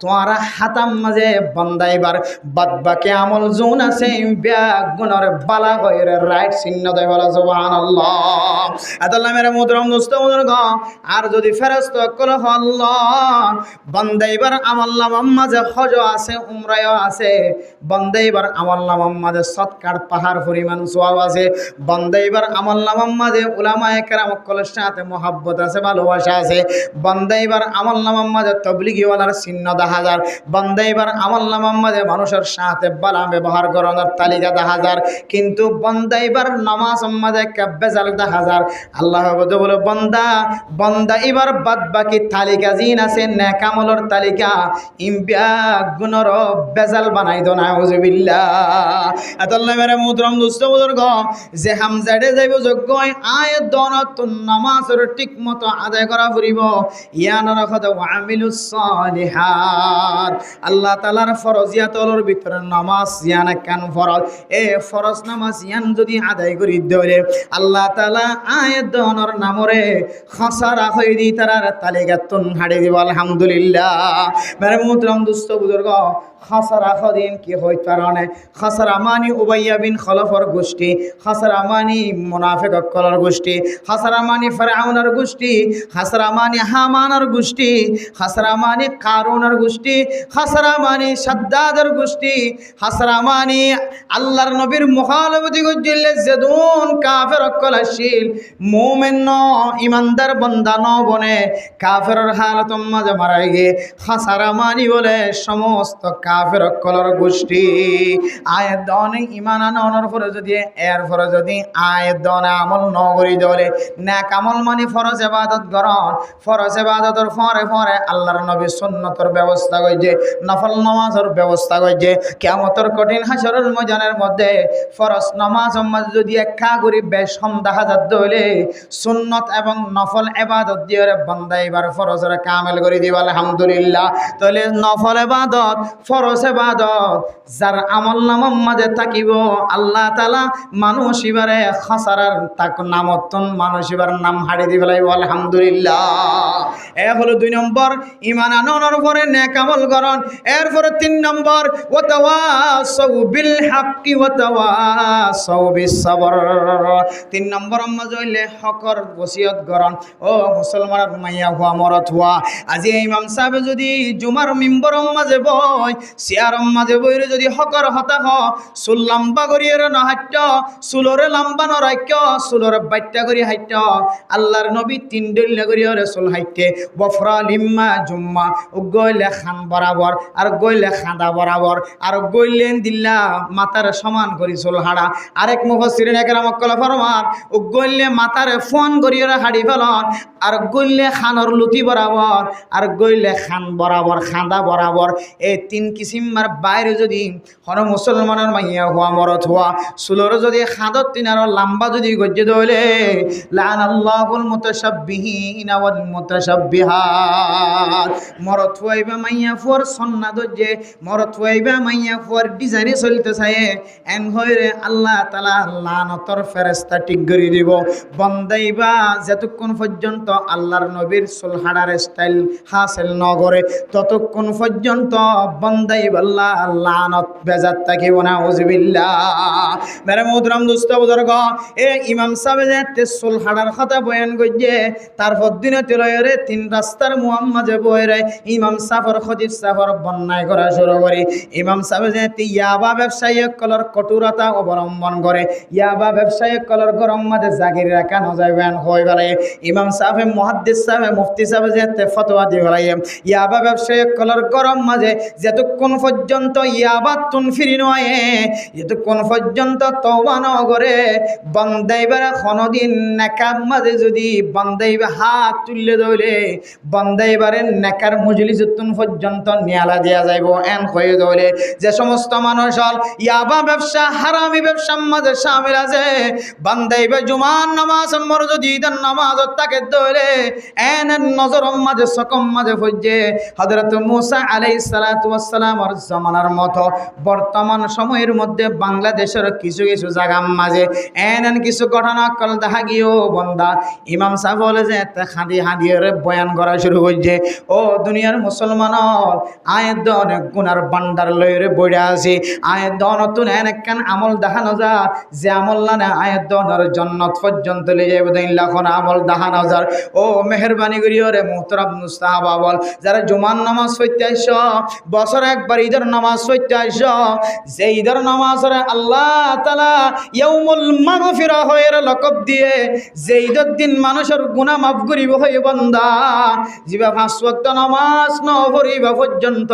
তোমারা হাতাম মাঝে বান্দা এবার বাদবাকি আমল জোন আছে ব্যাগ গুণর বালা গয়রে রাইট চিহ্ন দেয় বলা সুবহানাল্লাহ আল্লাহ মেরে মুহতারাম দোস্ত বুজুর্গ আর যদি ফেরেশতা কল আল্লাহ বান্দা এবার আমল নামার মাঝে হজ আছে উমরাও আছে বান্দা এবার আমল নামার মাঝে সৎকার পাহাড় পরিমাণ সওয়াব আছে বান্দা এবার আমল নামার মাঝে উলামায়ে কেরাম কলের সাথে মহব্বত আছে ভালোবাসা আছে বান্দা এবার আমল নামার মাঝে তাবলীগী ওয়ালার চিহ্ন দেখা যায় বান্দা এবার আমল নামার মাঝে মানুষের সাথে বালা ব্যবহার করানোর তালিকা দেখা যায় কিন্তু বান্দা এবার নামাজ মাঝে বেজাল দেখা যায় আল্লাহ বলে বান্দা বান্দা এবার বাদ বাকি তালিকা জিন আছে নেক আমলের তালিকা ইমবিয়া গুণর বেজাল বানাই দো নাউজুবিল্লাহ আল্লাহ মেরে মুহতারাম দোস্ত বুজুর্গ যে হামজাড়ে যাইব যোগ্য আয়াত দনত নামাজের ঠিকমতো আদায় করা ফুরিব ইয়ান রাখত ওয়ামিলুস সালিহাত আল্লাহ তাআলার ফরজিয়াতর ভিতরে নামাজ ইয়ান কান ফরজ এ ফরজ নামাজ ইয়ান যদি আদায় করি দলে আল্লাহ তাআলা আয়াত দনর নামরে খাসারা হই দি তারার তালিকাতুন হাড়ে দিব আলহামদুলিল্লাহ মেরে মুহতারাম দোস্ত বুজুর্গ খাসারা খদিন কি হই কারণে খাসারা মানি উবাইয়া বিন খলফর গোষ্ঠী খাসারা মানি মুনাফিক কলর গোষ্ঠী খাসারা মানি ফিরআউনের গোষ্ঠী খাসারা মানি হামানের গোষ্ঠী খাসারা মানি কারুনের গোষ্ঠী খাসারা মানি সাদ্দাদের গোষ্ঠী খাসারা মানি আল্লাহর নবীর মুখালফতি গজ্জিল জেদুন কাফের কলাশিল মুমিন ন ইমানদার বান্দা ন বনে কাফেরের হালত মাঝে মারাই গে খাসারা মানি বলে সমস্ত কাফের কলর গোষ্ঠী আয়াত দনে ইমান আনানোর পরে যদি এর পরে যদি আয়াত দনে আমল নগরী দলে নেক আমল মানে ফরজ ইবাদত গ্রহণ ফরজ ইবাদতের পরে পরে আল্লাহর নবী সুন্নতের ব্যবস্থা করেছে নফল নামাজের ব্যবস্থা করেছে কিয়ামতের কঠিন হাসরের ময়দানের মধ্যে ফরজ নামাজ যদি একা করি বেশ কম দেখা যাত হইলে সুন্নত এবং নফল ইবাদত দিয়ে বান্দা এবার ফরজের কামেল করে দিব আলহামদুলিল্লাহ তাহলে নফল ইবাদত ফরজ ইবাদত যার আমল নামার মাঝে থাকিব আল্লাহ তাআলা মানুষ এবারে খাসারার তাক নামতন মানুষ এবার নাম হারিয়ে দিবে আলহামদুলিল্লাহ এ হলো 2 নম্বর ঈমান আনানোর পরে নেক আমল করন এরপরে 3 নম্বর ওয়া তাওয়াসাউ বিল হাক্কি ওয়া তাওয়াসাউ বিস সাবর 3 নম্বর আমরা জইলে হকর ওসিয়ত করন ও মুসলমানের মাইয়া হুয়া মরত হুয়া আজি ইমাম সাহেব যদি জুমার মিম্বরের মাঝে বয় সিয়ারম মাঝে বইরে যদি হকর হতা হ সুল লম্বা করিয়ে নহাট্য সুলরে লম্বা নরাক্য সুলরে বাইট্টা করি হাইট্য আল্লাহর নবী 3 ডল্লা করিয়ে রাসূল হাইটে বফরা লিম্মা জুম্মা গইলে খান বরাবর আর গইলে খাঁদা বরাবর আর গইলেন দিল্লা মাতার সমান করি চুল হাড়া আরেক মুফাসসিরিন একরাম কল ফরমান গইলে মাতার ফোন করিয়ে হাড়ি ফেলন আর গইলে খানর লুতি বরাবর আর গইলে খান বরাবর খাঁদা বরাবর এই 3 কিসিমার বাইরে যদি হন মুসলমানের মাইয়া হওয়া মরত হওয়া চুলর যদি খাঁদত তিনার লম্বা যদি গজ্জে দইলে লানাল্লাহুল মুতাশাব্বিহিনা ওয়াল মুতাশাব্বিহাত মরত হইবা মাইয়া ফর সন্না দজ্জে মরত হইবা মাইয়া ফর ডিজাইনে চলতে চায় এন হইরে আল্লাহ তাআলা লানতর ফেরেশতা ঠিক করে দিব বন্দাইবা যতক্ষণ পর্যন্ত আল্লাহর নবীর সুলহাড়ার স্টাইল হাসিল ন করে ততক্ষণ পর্যন্ত বন্দাইবা আল্লাহ লানত বেজাত থাকিব না উযবিল্লাহ মেরে মুহতারাম দোস্ত বুজুর্গ এ ইমাম সাহেব যে সুলহাড়ার কথা বয়ান গজ্জে তারপর দিনে তেলরে 3 রাস্তার মুহাম্মাদে বইরে ইমাম সাফর খতিব সাফর বন্যায় করা শুরু করে ইমাম সাহেব যে ইয়াবা ব্যবসায়ী কলর কঠোরতা অবলম্বন করে ইয়াবা ব্যবসায়ী কলর গরম মাঝে জাগির রাখা ন যাবেন হয়ে গেলে ইমাম সাহেব মুহাদ্দিস সাহেব মুফতি সাহেব যে ফতোয়া দিয়ে গেলে ইয়াবা ব্যবসায়ী কলর গরম মাঝে যেটুক যতক্ষণ পর্যন্ত ইয়াবাতুন ফিরি নয়, যতক্ষণ পর্যন্ত তওবা ন করে বান্দাইবার কোনদিন নেকার মাঝে যদি বান্দাইবা হাত তুললে ধরে বান্দাইবারের নেকার মজলিসতুন পর্যন্ত নিয়ালা দেয়া যাইব এন হয়ে ধরে যে সমস্ত মানুষ হল ইয়াবা ব্যবসা হারামি ব্যবসার মাঝে শামিল আছে বান্দাইবা জুমার নামাজ মর যদি ঈদের নামাজ তাকে ধরে এন নজর মাঝে সকম মাঝে হইছে হযরত মুসা আলাইহিস সালাতু ওয়াস সালামের জামানার মতো বর্তমান সময়ের মধ্যে বাংলাদেশের কিছু কিছু জায়গার মাঝে এন কিছু ঘটনা কল দেখা গিয়েও বন্দা ইমাম সাহেব বলে যে এত হাঁদি হাঁদিয়ে বয়ান করা শুরু হয়েছে ও দুনিয়ার মুসলমান আয়ের অনেক গুনার বান্ডার লয়ে বইরে আছে আয়ের নতুন একখান আমল দেখানো যা যে আমল না আয়ের দনের জন্নত পর্যন্ত লে যাইব লাখন আমল দেখানো যার ও মেহরবানি করিও রে মুহতারাম মুস্তাহাবা বল যারা জুমার নামাজ পড়তে আইস বছর একবার ঈদের নামাজ পড়তে আইস যে ঈদের নামাজরে আল্লাহ তাআলা ইয়াউমুল মাগফিরা হয়ে লকব দিয়ে যে ঈদের দিন মানুষের গুনাহ মাফ করিব হয়ে বান্দা জিবা পাঁচ ওয়াক্ত নামাজ ন পড়িবা পর্যন্ত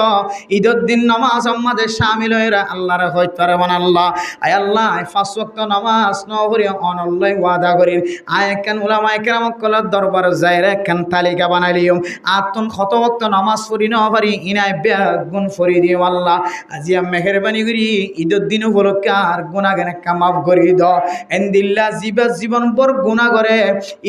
ঈদের দিন নামাজ আমাদের শামিল হয়ে আল্লাহর হইতে পারবেন আল্লাহ আয় আল্লাহ পাঁচ ওয়াক্ত নামাজ ন পড়ি অনল্লাই ওয়াদা করি আয় কেন উলামায়ে কেরাম কলার দরবার যায়রা কেন তালিকা বানাইলিও আতুন কত ওয়াক্ত নামাজ পড়ি ন পারি ইনায় বেগুন ফরি দিও আল্লাহ আজিয়া মেহেরবানি করি ঈদের দিন উপলক্ষে আর গুনাহগান মাফ করি দাও এন্দিল্লা জিবা জীবন ভর গুনাহ করে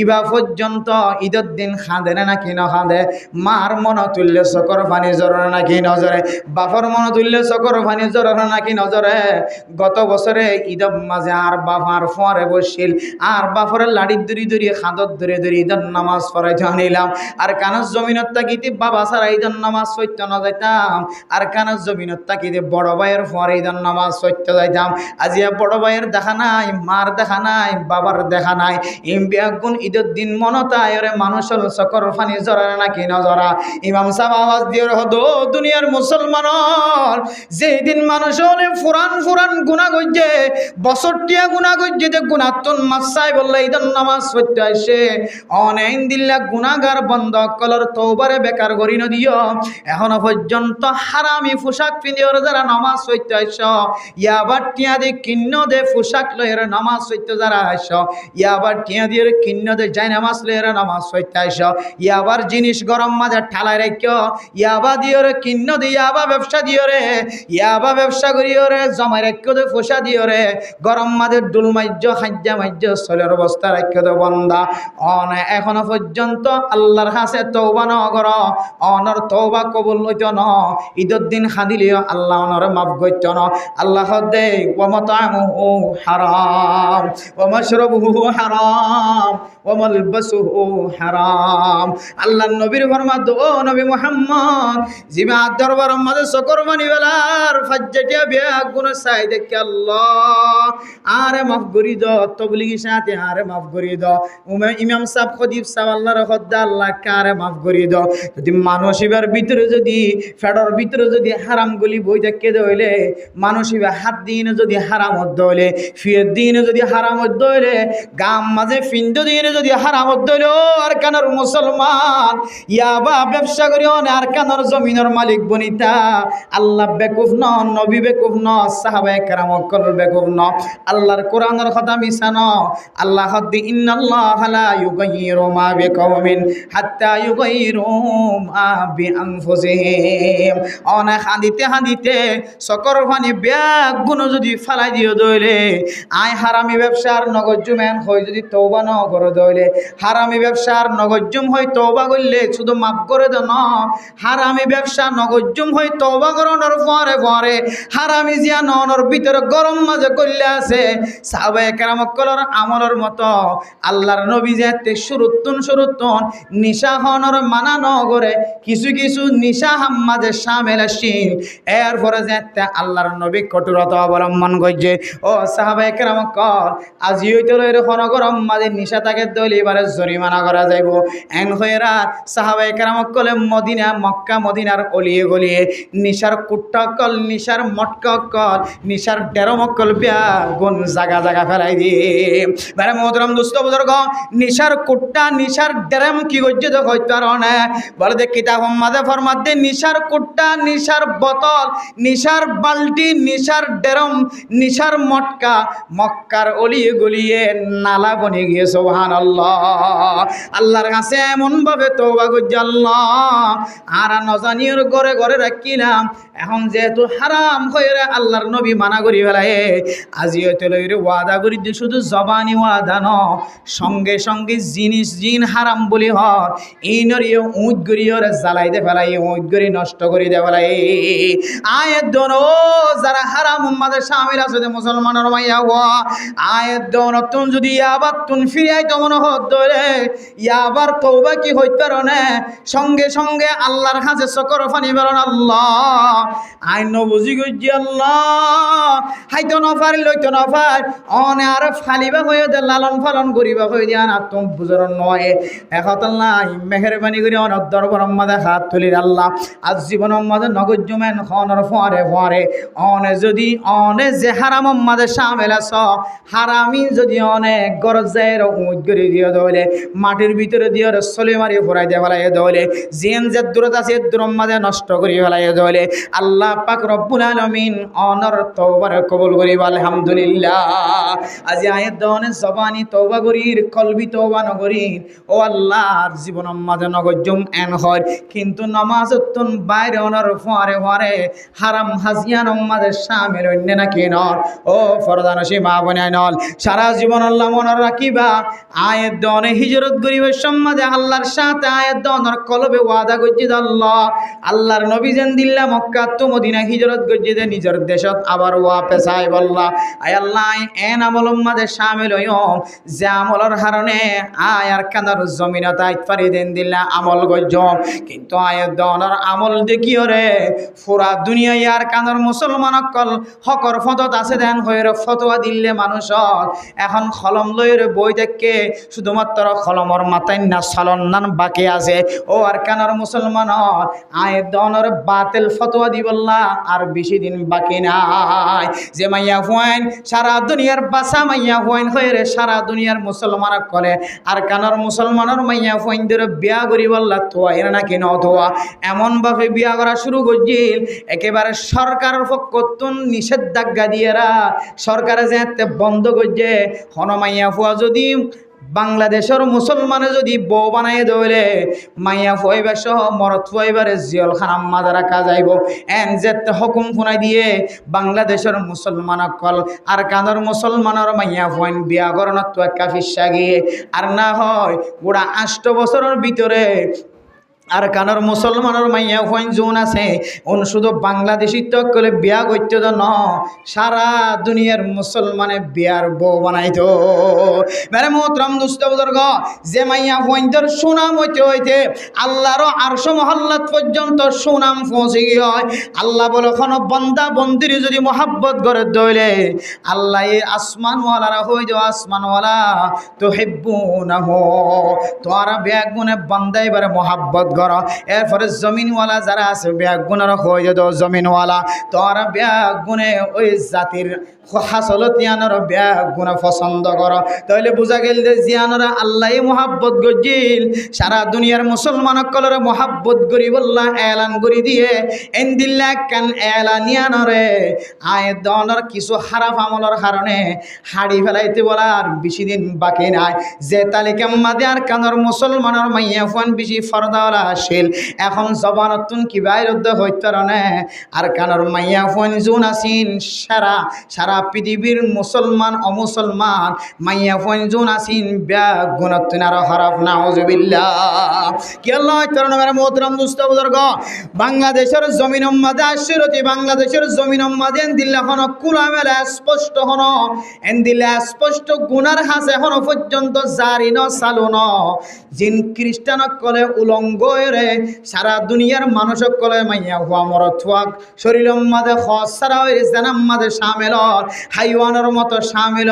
ইবা পর্যন্ত ঈদের দিন খাঁদে নাকি না খাঁদে মার মন তুললে চকর পানি জ্বরে নাকি নজরে বাপর মন তুললে চকর পানি জ্বরে নাকি নজরে গত বছরে ঈদের মাঝে আর বাবার ফোয়ারে বসছিল আর বাপরের লাড়ির দড়ি দড়ি খাদত ধরে ধরে ঈদের নামাজ পড়াইতে আনিলাম আর কানার জমিনত তাকিতে বাবা ছাড়া ঈদের নামাজ পড়তে না যাইতাম আর কানার জমিনত তাকিতে বড় ভাইয়ের ফোয়ারে ঈদের নামাজ পড়তে যাইতাম আজিয়া বড় ভাইয়ের দেখা নাই মার দেখা নাই বাবার দেখা নাই ইমবিয়াগুন ঈদের দিন মনতায় রে মানুষের চকর ফানি জরা নাকি না জরা ইমাম সাহেব আওয়াজ দিয়ে হদো দুনিয়ার মুসলমানর যেই দিন মানুষের ফুরান ফুরান গুনাহ করছে বছরটিয়া গুনাহ করছে যে গুনাহতন মাসাই বললে ঈদের নামাজ পড়তে আসে অনেক দিল্লা গুনাহগার বন্ধ কলর তওবারে বেকার করি ন দিও এখনো পর্যন্ত হারামি পোশাক পিন্ধিওর যারা নামাজ পড়তে আসে ইয়াবার টিয়া দিয়ে কিন্ন দে পোশাক লয়ের নামাজ পড়তে যারা আসে ইয়াবার টিয়া দিয়ে কিন্ন দে যায় নামাজ লয়ের নামাজ পড়তে আসে ইয়াবার জিনিস গরম মাঝে ঠালায় রাখিও ইয়াবা দিও রে কিন্ন দে ইয়াবা ব্যবসা দিও রে ইয়াবা ব্যবসা করিও রে জমাই রাখিও দে পোশা দিও রে গরম মাঝে ডুল মাইজ্য খাজ্জা মাইজ্য চলের অবস্থা রাখিও দে বন্দা অন এখনো পর্যন্ত আল্লাহর কাছে তওবা ন কর অনর তওবা কবুল হইত ন ঈদের দিন খাদিলিও আল্লাহ অনর মাফ করত ন আল্লাহ দে ওয়া মাতামুহু হারাম ওয়া মাশরাবুহু হারাম ওয়া মালবাসুহু হারাম আল্লাহ নবীর ফরমাত ও নবী মুহাম্মদ জিমা দরবার মাঝে সকর মানি বেলার ফাজ্জাটিয়া বিয়া গুণ চাই দেখি আল্লাহ আরে মাফ করি দ তবলিগি সাথে আরে মাফ করি দ ইমাম সাহেব খতিব সাহেব আল্লাহর খদ্দা আল্লাহ কারে মাফ করি দ যদি মানসিবার ভিতরে যদি ফেডর ভিতরে যদি হারাম গুলি বই দেখে দইলে মানসিবা হাত দিন যদি হারাম হইলে ফিয়ের দিন যদি হারাম হইলে গাম মাঝে ফিন্দ দিন যদি হারাম হইলে আর কানার মুসলমান ইয়াবা ব্যবসা করি আর কানার জমিনের মালিক বনিতা আল্লাহ বেকুফ ন নবী বেকুফ ন সাহাবায়ে কেরাম কল বেকুফ ন আল্লাহর কোরআনের কথা মিছা ন আল্লাহ হদ্দি ইন্নাল্লাহা লা ইউগাইয়িরু মা বিকাওমিন হাত্তা ইউগাইয়িরু মা বিআনফুসিহিম অনেক হাঁদিতে হাঁদিতে সকর পানি ব্যাগ গুণ যদি ফালাই দিও দইলে আই হারামি ব্যবসার নগজুমেন হই যদি তওবা ন করে দইলে হারামি ব্যবসার নগজুম হই তওবা করলে শুধু মাফ করে দাও না হারামি ব্যবসা নগজুম হই তওবা করানোর পরে পরে হারামি জিয়া ননর ভিতরে গরম মাঝে করলে আছে সাহাবায়ে কেরাম কলর আমলের মতো আল্লাহর নবী যেতে শুরুতুন নিশা হনর মানা ন করে কিছু কিছু নিশা হাম্মাজে শামিল আসিল এরপরে যেতে আল্লাহর নবী কঠোরতা অবলম্বন করছে ও সাহাবায়ে কেরাম কল আজি হইতে এরকম গরম মাঝে নিশা তাকে দইলে এবারে জরিমানা করা যাইব এন হইরা সাহাবায়ে কেরাম কলে মদিনা মক্কা মদিনার অলিয়ে গলিয়ে নিশার কুট্টা কল নিশার মটকা কল নিশার ডেরমকল বিয়া গুণ জাগা জাগা ফেলাই দিয়ে বারে মোহতরম দোস্ত বুজুর্গ নিশার কুট্টা নিশার ডেরম কি গজ্জে তো হইতো আর না বলে দে কিতাব মাঝে ফরমাতে নিশার কুট্টা নিশার বোতল, নিশার বালতি, নিশার ডেরম, নিশার মটকা মক্কার অলিয়ে গলিয়ে নালা বনে গিয়ে সুবহানাল্লাহ। আল্লাহর কাছে এমন ভাবে তওবা করছি, আল্লাহ আর নজানির ঘরে ঘরে রাখিলাম, এখন যেহেতু হারাম হয়ে আল্লাহর নবী মানা করি ফেলায়, আজিও তেলরে ওয়াদা করি যে শুধু জবানি ওয়াদা ন, সঙ্গে সঙ্গে জিনিস জিন হারাম বলি হর এই নরিও উঁচ গড়িয়ে জ্বালাইতে ফেলাই, উঁচ গড়ি নষ্ট করে দে ফেলাই। আয়ের দোন ও যারা হারাম উম্মাদের শামিল আছে মুসলমানের মাইয়া হওয়া, আয়ের দোন তুন যদি আবার তুন ফিরিয়াই তো মনে হরে আবার তওবা কি হইতে পারে, সঙ্গে সঙ্গে আল্লাহর কাছে চকর ফানি বেরোন, আল্লাহ আই নবুঝি গজি আল্লাহ হাইতো নফার লইতো নফার অনে আর ফালিবা হয়ে দে লালন পালন করিবা হয়ে দিয়া না তুম বুঝর নয় এখন আল্লাহ মেহরবানি করে অনেক দরবার আমাদের হাত তুলির আল্লাহ আজ জীবন আমাদের নগদ জমেন খনর ফরে ফরে অনে যদি অনে যে হারাম আমাদের সামেল আস হারামি যদি অনেক গরজের উঁচ করে দিয়ে দলে মাটির ভিতরে দিয়ে সলে মারি ফোরাই দিয়ে ফেলাই দলে জেন যে দূরত আছে দূর আমাদের নষ্ট করে ফেলাই দলে আল্লাহ পাক রব্বুল আলামিন অনর তওবার কবুল করিব আলহামদুলিল্লাহ। আজি আয়াত দনে জবানি তওবা করির কলবি তওবা নগরির ও আল্লাহর জীবন আমাদের নগজম এন হয় কিন্তু নামাজ তুন বাইরে অনর ফরে ফরে হারাম হাজিয়ান আমাদের শামিল হইনে না কেন ও ফরদান সীমা বনায় নল সারা জীবন আল্লাহ মনে রাখিবা আয়াত দনে হিজরত করিবে সম্মাদে আল্লাহর সাথে আয়াত দনের কলবে ওয়াদা করছি আল্লাহ আল্লাহর নবী যেন দিল্লা মক্কা তো মদিনা হিজরত করছি দে নিজের দেশত আবার ওয়াপস আই বল্লা আয় আল্লাহ এন আমল উম্মাদে শামিল হইম যে আমলের কারণে আয়ার কানার জমিনত আইত পারি দেন দিল্লা আমল গজম কিন্তু আয়াত দনের আমল দেখিও রে পুরা দুনিয়া ইয়ার কানার মুসলমান অকল হকর ফতত আছে দেন হয়ে ফতোয়া দিলে মানুষত এখন কলম লইরে বই দেখে শুধুমাত্র কলমর মাথায় না চলন নান বাকি আছে ও আর কানার মুসলমানর আয়াত দনের বাতিল ফতোয়া দিবল্লা আর বেশি দিন বাকি নাই যে মাইয়া হুয়াইন সারা দুনিয়ার বাসা মাইয়া হুয়াইন হয়ে রে সারা দুনিয়ার মুসলমান করে আর কানার মুসলমানের মাইয়া হুয়াইনদের বিয়া করি বললা তোয়া এর নাকি নথোয়া এমনভাবে বিয়া করা শুরু করছিল একেবারে সরকারের পক্ষতুন নিষেধাজ্ঞা দিয়েরা সরকারে যে বন্ধ করছে হনমাইয়া ফুয়া যদি বাংলাদেশের মুসলমানে যদি বউ বানাই দৌলে মাইয়া ফুয়াইবার সহ মরত ফুয়াইবারে জিয়ল খানাম মাদা রাখা যাইব এন যে হুকুম ফুনাই দিয়ে বাংলাদেশের মুসলমান কল আর কানার মুসলমানের মাইয়া ফুয়াইন বিয়া করণত তো কাফিসা গিয়ে আর না হয় গোড়া 8 বছরের ভিতরে আর কানার মুসলমানের মাইয়া ফুয়াইন জোন আছে অন শুধু বাংলাদেশি তো কলে বিয়া করতে তো ন সারা দুনিয়ার মুসলমানে বিয়ার বউ বানাইতো মেরে মোহতরম দুস্থ বুজুর্গ যে মাইয়া ফুয়াইনদের সুনাম হইতে হইতে আল্লাহর আরশ মহল্লাত পর্যন্ত সুনাম পৌঁছে গিয়ে হয় আল্লাহ বলে কোনো বান্দা বন্দির যদি মোহাব্বত করে দইলে আল্লাহ এই আসমানওয়ালারা হই যাও আসমানওয়ালা তো হিব্বুনাহু তোরা ব্যাগ গুনে বান্দা এবারে মোহাব্বত করো এরপরে জমিনওয়ালা যারা আছে ব্যাগ গুণের হয়ে যেত জমিনওয়ালা তোরা ব্যাগ গুনে ওই জাতির হাসলতিয়ানোর ব্যাগ গুণা পছন্দ করো তাহলে বোঝা গেল যে জিয়ানোরা আল্লাহ মোহাব্বত গজিল সারা দুনিয়ার মুসলমান কলরে মোহাব্বত করি বললা এলান করি দিয়ে এন্দিল্লা কেন এলানিয়ানরে আয় দনের কিছু খারাপ আমলের কারণে হাড়ি ফেলাইতে বলার বেশি দিন বাকি নাই যে তালিকা মাদে আর কানর মুসলমানের মাইয়া ফোন বেশি ফরদাওয়ালা আসিল এখন জবানতুন কি বাইরদ্দ হইতারণে আর কানর মাইয়া ফোন জুন আসিন সারা সারা পৃথিবীর মুসলমান অমুসলমান মাইয়া ফোন জুন আসিন ব্যাগ গুণতুন আর খারাপ নাউজুবিল্লাহ কি আল্লাহ তরণ মেরে মোহতরম দুস্থ বুজুর্গ বাংলাদেশের জমিন মাদে আশিরতি বাংলাদেশের জমিন মাদে দিল্লা হন কুলামেলা স্পষ্ট হন এন দিল্লা স্পষ্ট গুনার হাসে হন পর্যন্ত জারি ন চালু ন জিন খ্রিস্টান কলে উলঙ্গ রে সারা দুনিয়ার মানুষ কলে মাইয়া হুয়া মরত হুয়াক শরীর মাদে খসারা হয়ে জানাম মাদে সামেল হাইওয়ানের মতো শামিল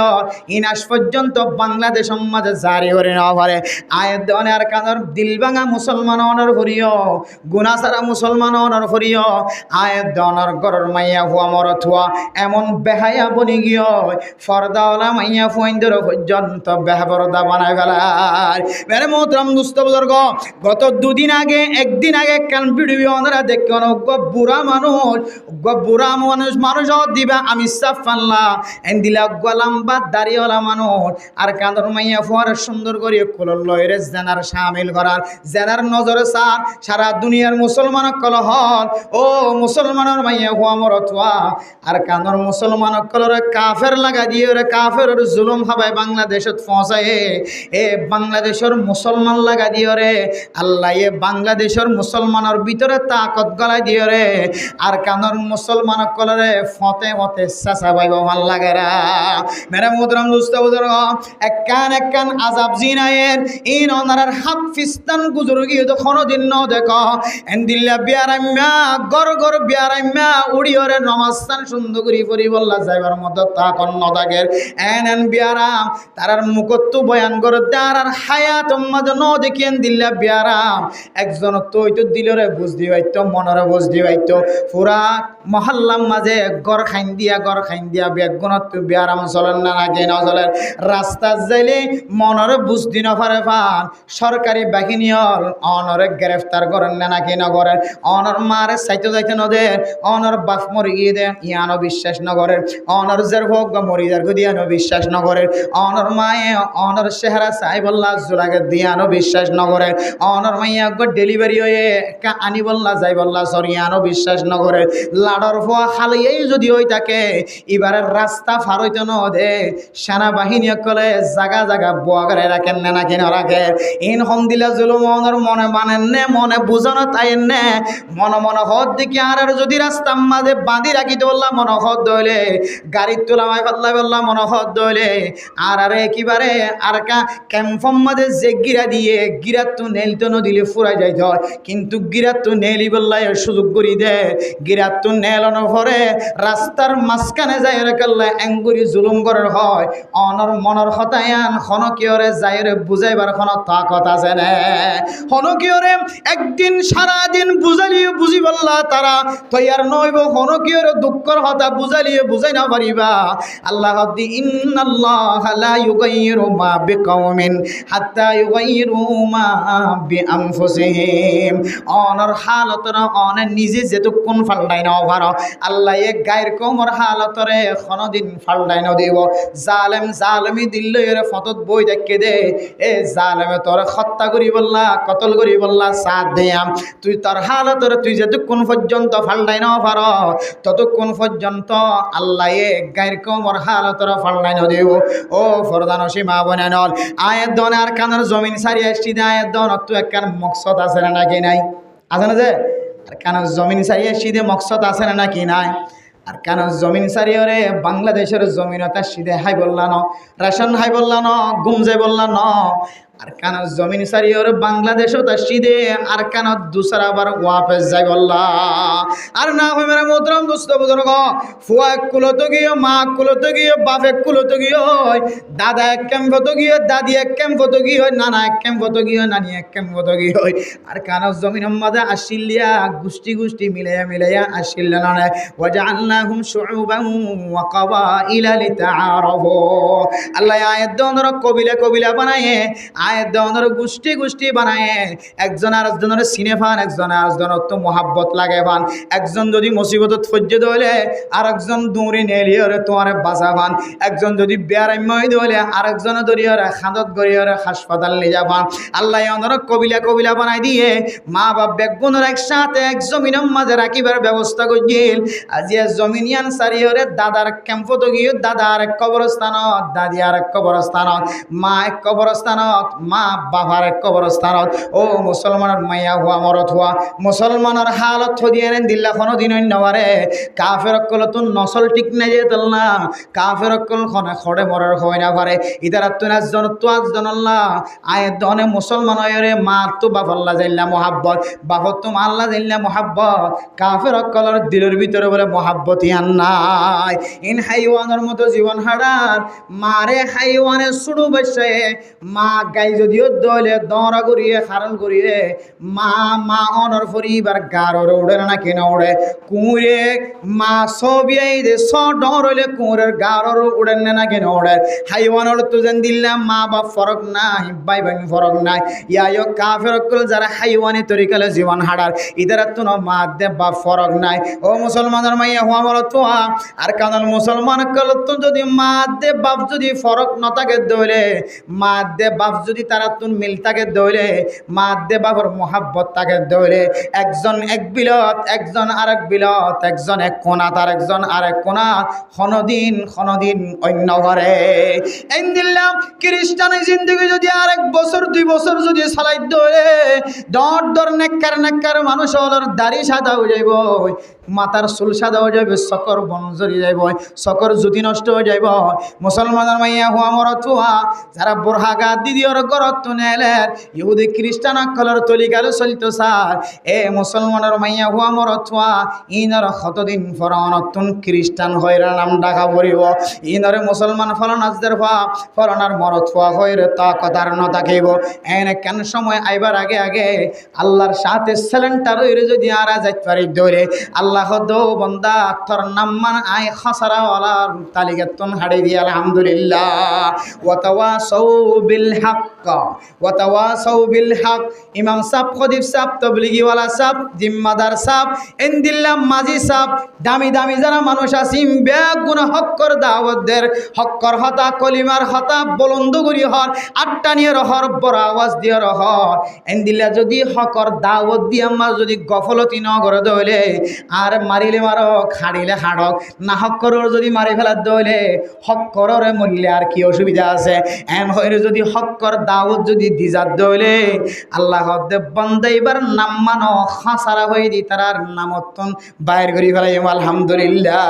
ইনাস পর্যন্ত বাংলাদেশ মাঝে জারি করে নেওয়া পারে আয়াত দেওয়ানে আর কানার দিল ভাঙা মুসলমান অনর করিও গুনাহ সারা মুসলমান অনর করিও আয়াত দেওয়ানোর গরর মাইয়া হুয়া মরত হুয়া এমন বেহায়া বনি গিয়ে ফর্দাওয়ালা মাইয়া ফুয়াইন্দর পর্যন্ত বেহাবরদা বানায় ফেলার মেরে মোহতরম দুস্থ বুজুর্গ গত দুদিন আগে একদিন আগে কাল ভিডিও ওনারা দেখেন বুড়া মানুষ দিবা আমি সাফ পাল্লা এন দিলা গোলাম্বা দাড়িওয়ালা মানুষ আর কাঁদর মাইয়া ফুয়ার সুন্দর করে কুলল লয়ের জেনার শামিল করার জেনার নজর সার সারা দুনিয়ার মুসলমান কলহল ও মুসলমানের মাইয়া হুয়া মরতুয়া আর কাঁদর মুসলমান কলর কাফের লাগা দিয়ে রে কাফের জুলুম হাবায় বাংলাদেশত পৌঁছায় এ বাংলাদেশের মুসলমান লাগা দিয়ে রে আল্লাহ এ বাংলাদেশের মুসলমানের ভিতরে তাকত গলায় দিয়ে রে আর কাঁদর মুসলমান কলরে ফতে ফতে চাচা ভাই ভাল লাগেরা মেরে মুদরাম দুস্ত বুজুর্গ একখান আজাব জিনায়ের ইন ওনার হাত ফিস্তান গুজর গিয়ে তো কোনদিন ন দেখো এন্দিল্লা বিয়ারাম্যা গর বিয়ারাম্যা উড়িয়রে নমাস্তান সুন্দর করি পরি বললা যাইবার মতো তা কন্ন দাগের এন বিয়ারাম তারার মুখত্তু বয়ান করে তারার হায়াত মাঝে ন দেখিয়েন দিল্লা বিয়ারাম একজন তো দিলরে বুঝ দিবাইতো মনরে বুঝ দিবাইতো পুরা মহল্লার মাঝে গড় খাইন দিয়া বেগুনত বিয়ারাম চলেন না নাকি না চলেন রাস্তা যাইলে মনরে বুঝ দিন পারে পান সরকারি বাহিনী অনরে গ্রেফতার করেন না নাকি না করেন অনর মারে চাইতে যাইতে নদের অনর বাপ মরি গিয়ে দেন ইয়ানো বিশ্বাস নগরের অনর জের হোক মরিদার দিয়ানো বিশ্বাস নগরের অনর মায়ে অনর চেহারা চাই বললা জোলাকে দিয়ানো বিশ্বাস নগরের অনর মাইয়া ডেলিভারি হয়ে আনি বললা যাই বললা সরিয়ানো বিশ্বাস নগরের লাডর ফোয়া খালিয়েই যদি হই থাকে এবারের রাস্তা ফার হইতে নদে সেনাবাহিনী কলে জাগা বোয়াগারে রাখেন না নাকি না রাখে ইন হম দিলা জুলুম অনর মনে মানেন নে মনে বুঝানো তাইন নে মনে হদ দেখি আর যদি রাস্তা মাঝে বাঁধি রাখিতে বললাম মনে হদ দইলে গাড়ির তোলামায় পাল্লা বললাম মনে হদ দইলে আর একেবারে আর ক্যাম্পম মাঝে যে গিরা দিয়ে গিরাত তো নেলতে নদিলে ফুরাই যাইতে হয় কিন্তু গিরাত তো নেলি বললাই সুযোগ করি দে গিরাত তো নেলানো পরে রাস্তার মাঝখানে যাই রেখাল্লা এঙ্গুরি জুলুম করার হয় অনর মনর হতায়ান হনকিয়রে যাইরে বুঝাইবার কোনো তাকত আছে না হনকিয়রে একদিন সারাদিন বুঝালিয়ে বুঝি বললা তারা তৈয়ার নইব হনকিয়রে দুঃখর হতা বুঝালিয়ে বুঝাই না পারিবা আল্লাহ দি ইন্নাল্লাহা লা ইউগাইয়িরু মা বিকাওমিন হাত্তা ইউগাইয়িরু মা বিআনফুসিহিম অনর হালতরা অনে নিজে যেতক্ষণ ফালটাই না পারো আল্লাহ এক গায়ের কমর হালতরে কোনদিন ফালটাই না দিব জালেমি দিল্লে এর ফতত বই দেখে দে এ জালেমে তোর হত্যা করি বললা কতল করি বললা সাথ দিয়াম তুই তোর হালতরে তুই যেতক্ষণ পর্যন্ত ফালটাই না পারো ততক্ষণ পর্যন্ত আল্লাহ এক গায়ের কমর হালতরে ফালটাই না দিব ও ফরদান সীমা বনে নল আয়ের দন আর কানের জমিন সারি আসছি দে আয়ের দন তো একখান মকসদ আছে না নাকি নাই আছে না যে আর কানের জমিন সারি আসছি দে মকসদ আছে না নাকি নাই আর কেন জমিন সারিয়রে বাংলাদেশের জমিনতা সিধে হাই বললা ন রেশন হাই বললা ন গুমজে বললা ন আর কেন জমিন সারিয়রে বাংলাদেশও তা সিধে আর কেন দুসরা বার ওয়াপেস যাই বললা আর না হয় মেরা মোহতরম দোস্ত বুজুর্গ ফুয়া এক কুলতো গিয়ে মা কুলতো গিয়ে বাপ এক কুলতো গিয়ে দাদা এক ক্যাম্পতো গিয়ে দাদি এক ক্যাম্পতো গিয়ে নানা এক ক্যাম্পতো গিয়ে নানি এক ক্যাম্পতো গিয়ে আর কেন জমিন মাঝে আসিলিয়া গোষ্ঠী মিলাইয়া আসিল্লা না ওয়াজআলনাহুম শুউবান ওয়া ক্বাবাইলা লিতাআরাফু আল্লাহ আয়াত দনর কবিলা বানায় আয়াত দনর গোষ্ঠী বানায় একজন আরেকজনের সিনে ফান একজন আরেকজনের তো মোহাব্বত লাগে ফান একজন যদি মুসিবতত ফজ্জে দইলে আরেকজন দৌড়ি নেলিয়রে তোমারে বাঁচা ফান একজন যদি বেয়ারাম্য দইলে আরেকজন দরিয়রে খাদত গরিয়রে হাসপাতাল নিয়ে যাবান আল্লাহ অনর কবিলা বানাই দিয়ে মা বাপ বেগুনের একসাথে এক জমিনের মাঝে রাখিবার ব্যবস্থা করছিল আজিয়া জমিনিয়ান সারিয়রে দাদার ক্যাম্পত গিয়ে দাদা আর এক কবরস্থানত দাদি আর এক কবরস্থানত মা এক কবরস্থানত মা বাবার কবরস্থানত ও মুসলমানের মাইয়া হুয়া মরত হুয়া মুসলমানের হালত থদিয়ে নেন দিল্লা কোনো দিন অন্যবারে কাফের অকল তো নসল ঠিক নাই যে তল না কাফের অকল খনে খড়ে মরার হয় না পারে ইতারা তুন একজন তো একজন আল্লাহ আয় দনে মুসলমান হয়ে মা তো বাফাল্লা জাইল্লা মোহাব্বত বাফত তো আল্লাহ জাইল্লা মোহাব্বত কাফের অকলের দিলের ভিতরে বলে মোহাব্বত ইয়ান নাই ইন হাইওয়ানের মতো জীবন হারার মারে হাইওয়ানের শুরু বসে মা গাই যদিও দলে দরা করিয়ে খারণ করিয়ে মা অনর পরিবার গারর উড়ে না কেন উড়ে কুঁড়ে মা সবিয়াই দে স ডর হইলে কুঁড়ের গারর উড়ে না কেন উড়ে হাইওয়ানের তো যেন দিল্লাম মা বাপ ফরক নাই ভাই বোন ফরক নাই ইয়া কাফের অকল যারা হাইওয়ানি তরিকালে জীবন হারার ইদারা তো মা দে বাপ ফরক নাই ও মুসলমানের মাইয়া হওয়া বলো তো আর কারণ মুসলমান কল তো যদি মা দে বাপ যদি ফরক ন থাকে দইলে মা দে বাপ যদি তারা তুন মিল থাকে দইলে মা দে বাপর মোহাব্বত থাকে দইলে একজন এক বিলত একজন আরেক বিলত একজন এক কোনা তার একজন আরেক কোনা খনদিন অন্য ঘরে এই দিল্লাম খ্রিস্টানি জিন্দগি যদি আরেক বছর 2 বছর যদি চালাই দইলে দর নেককার মানুষ হলোর দাড়ি সাদা হয়ে যাইব মাথার চুল সাদা হয়ে যাবে চকর বন জড়ি যাইব চকর জুতি নষ্ট হয়ে যাইব মুসলমানের মাইয়া হুয়া মরত হুয়া যারা বোরহা গা দিদিওর গরত তুনেলের ইহুদি খ্রিস্টান কলর তলিকালে চলিত সার এ মুসলমানের মাইয়া হুয়া মরত হুয়া ইনর কতদিন ফরনতুন খ্রিস্টান হইরা নাম ডাকা পড়িব ইনরে মুসলমান ফলনাজদের হওয়া ফলনার মরত হুয়া হইরে তা কথার ন থাকিব এনে কেন সময় আইবার আগে আল্লাহর সাথে সেলেন্টার হইরে যদি আরা যাইতে পারি দৌড়ে আল্লাহ দো বন্দা তোর নাম মান আই খসরা ওয়ালার তালিকাতুন হাড়ি দিয়া আলহামদুলিল্লাহ ওয়াতাওয়াসাউ বিল হক ওয়াতাওয়াসাউ বিল হক ইমাম সাহেব খতিব সাহেব তাবলিগি ওয়ালা সাহেব জিম্মাদার সাহেব ইনদিল্লাহ মাজি সাহেব দামি যারা মানুষ আসিম ব্যাগ গুণ হক্কর দাওয়াতদের হক্কর হতা কলিমার হতা বলন্দ করি হর আটটা নিয়ে রহর বড় আওয়াজ দিয়ে রহর ইনদিল্লাহ যদি হকর দাওয়াত দিয়ে আমার যদি গফলতি ন করে দইলে আর মারিলে মারক হাড়িলে হাড়ক না হক্করের যদি মারি ফেলার দইলে হক্করের মূল্যে আর কি অসুবিধা আছে এন হইলে যদি হক্কর দাওয়াত যদি দিজাত দইলে আল্লাহ দেব বান্দা এবার নাম মানো খাসারা হয়ে দি তার নামতন বাইর করি ফেলাই আলহামদুলিল্লাহ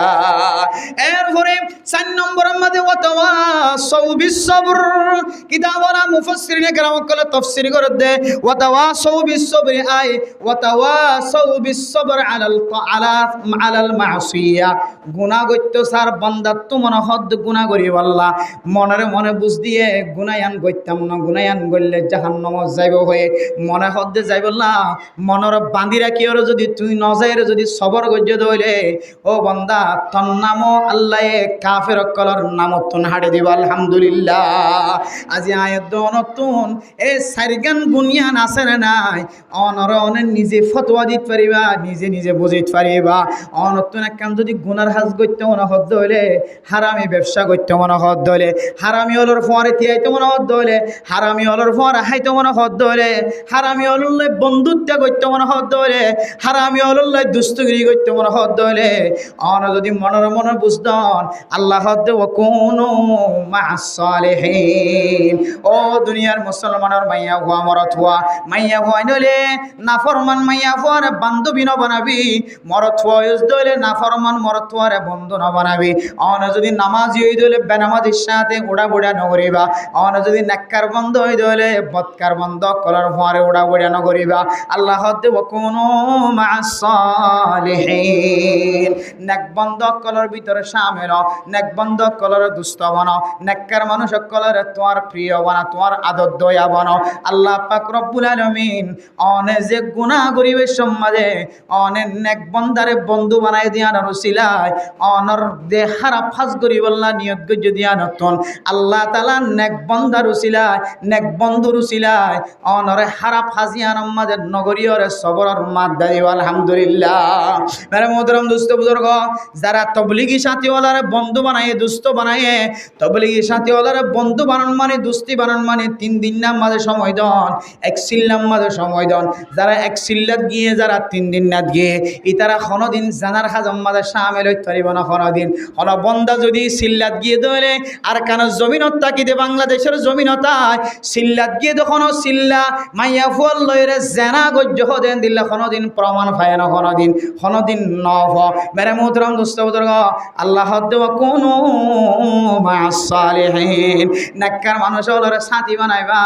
এরপরে 4 নম্বরের মধ্যে ওয়াতাওয়াসাউ বিসসবর কিতাবরা মুফাসসিরিনে কেরাম কলে তাফসীর করে দে ওয়াতাওয়াসাউ বিসসবরি আয় ওয়াতাওয়াসাউ বিসসবর আলাল মাসিয়া গুনাহ গইতো সার বান্দা তো মনে হদ গুনাহ করি আল্লাহ মনে বুঝ দিয়ে গুনায়ান গইতাম না গুনায়ান গইলে জাহান্নামে যাইব হয়ে মনে হদে যাইব না মনের বাঁধি রাখি ওর যদি তুই নজাইরে যদি সবর গজ্য দইলে ও বান্দা তোর নামও আল্লাহ কাফের কলর নামতন হাড়ে দিব আলহামদুলিল্লাহ আজি আয়াত নতুন এ সারিগান গুনিয়ান আছে না নাই অনর নিজে ফতোয়া দিতে পারিবা নিজে বুঝিতে পারিবা অনতুন একখান যদি গুনার হাজ গইতে মনে হদ হইলে হারামি ব্যবসা করতে মনে হদ হইলে হারামি হলর ফোয়ারে তিয়াইতে মনে হদ হইলে হারামি হলর ফোয়ারে হাইতে মনে হদ হইলে হারামি হলর বন্ধুত্ব করতে মনে হদ হইলে হারামি হলর দুষ্টগিরি করতে মনে হদ হইলে অন যদি মনে বুঝদন আল্লাহ হদ ওয়াকুনু মা'আস সালিহিন ও দুনিয়ার মুসলমানের মাইয়া হুয়া মরত হুয়া মাইয়া হুয়া নইলে নাফরমান মাইয়া হুয়ারে বান্ধবী ন বানাবি মরত হুয়া ইউজ দইলে নাফরমান মরত হুয়ারে বন্ধু ন বানাবি অন যদি নামাজি হই দইলে বেনামাজির সাথে উড়া নগরিবা অন যদি নেককার বন্ধ হই দইলে বদকার বন্ধ কলার হুয়ারে উড়া নগরিবা আল্লাহ হদ ওয়াকুনু মা'আস সালিহিন নেক বন্ধ কলার ভিতরে শামিল নেক বন্ধ কলার দুষ্ট বানাও নেককার মানুষ কলার তোমার প্রিয় বানা তোমার আদর দয়া বানাও আল্লাহ পাক রব্বুল আলামিন অনে যে গুনাহ করিবে সমাজে অনে নেক বন্দারে বন্ধু বানাই দিয়া রসিলায় অনর দে খারাপ ফাজ করি বললা নিয়ত গজ্জ দিয়া নতুন আল্লাহ তাআলা নেক বন্দার রসিলায় নেক বন্ধু রসিলায় অনরে খারাপ ফাজিয়ার মাঝে নগরীয়রে সবরর মাদ্দা দিব আলহামদুলিল্লাহ মেরে মোহতরম দোস্ত বুজুর্গ যারা তবলিগি সাথীওয়ালারে বন্ধু বানায় দুস্থ বানায় তবলিগি সাথীওয়ালারে বন্ধু বানান মানে দুস্তি বানান মানে 3 দিন নাম মাঝে সময় দন এক সিল্লাম মাঝে সময় দন যারা এক সিল্লাত গিয়ে যারা 3 দিন নাত গিয়ে ইতারা কোনদিন জানার খাজম মাঝে শামিল হইতে পারিব না কোনদিন কোন বন্দা যদি সিল্লাত গিয়ে দলে আর কান জমিনত তাকিতে বাংলাদেশের জমিনতায় সিল্লাত গিয়ে তখন সিল্লা মাইয়া ফুয়াল লইরে জেনা গজ্য হদেন দিল্লা কোনোদিন প্রমাণ পায় না কোনোদিন নফ মেরে মোহতরম দোস্ত বুজুর্গ আল্লাহ দেওয়া কোনো মা'আস সালিহিন নেককার মানুষ হলরে সাথী বানাইবা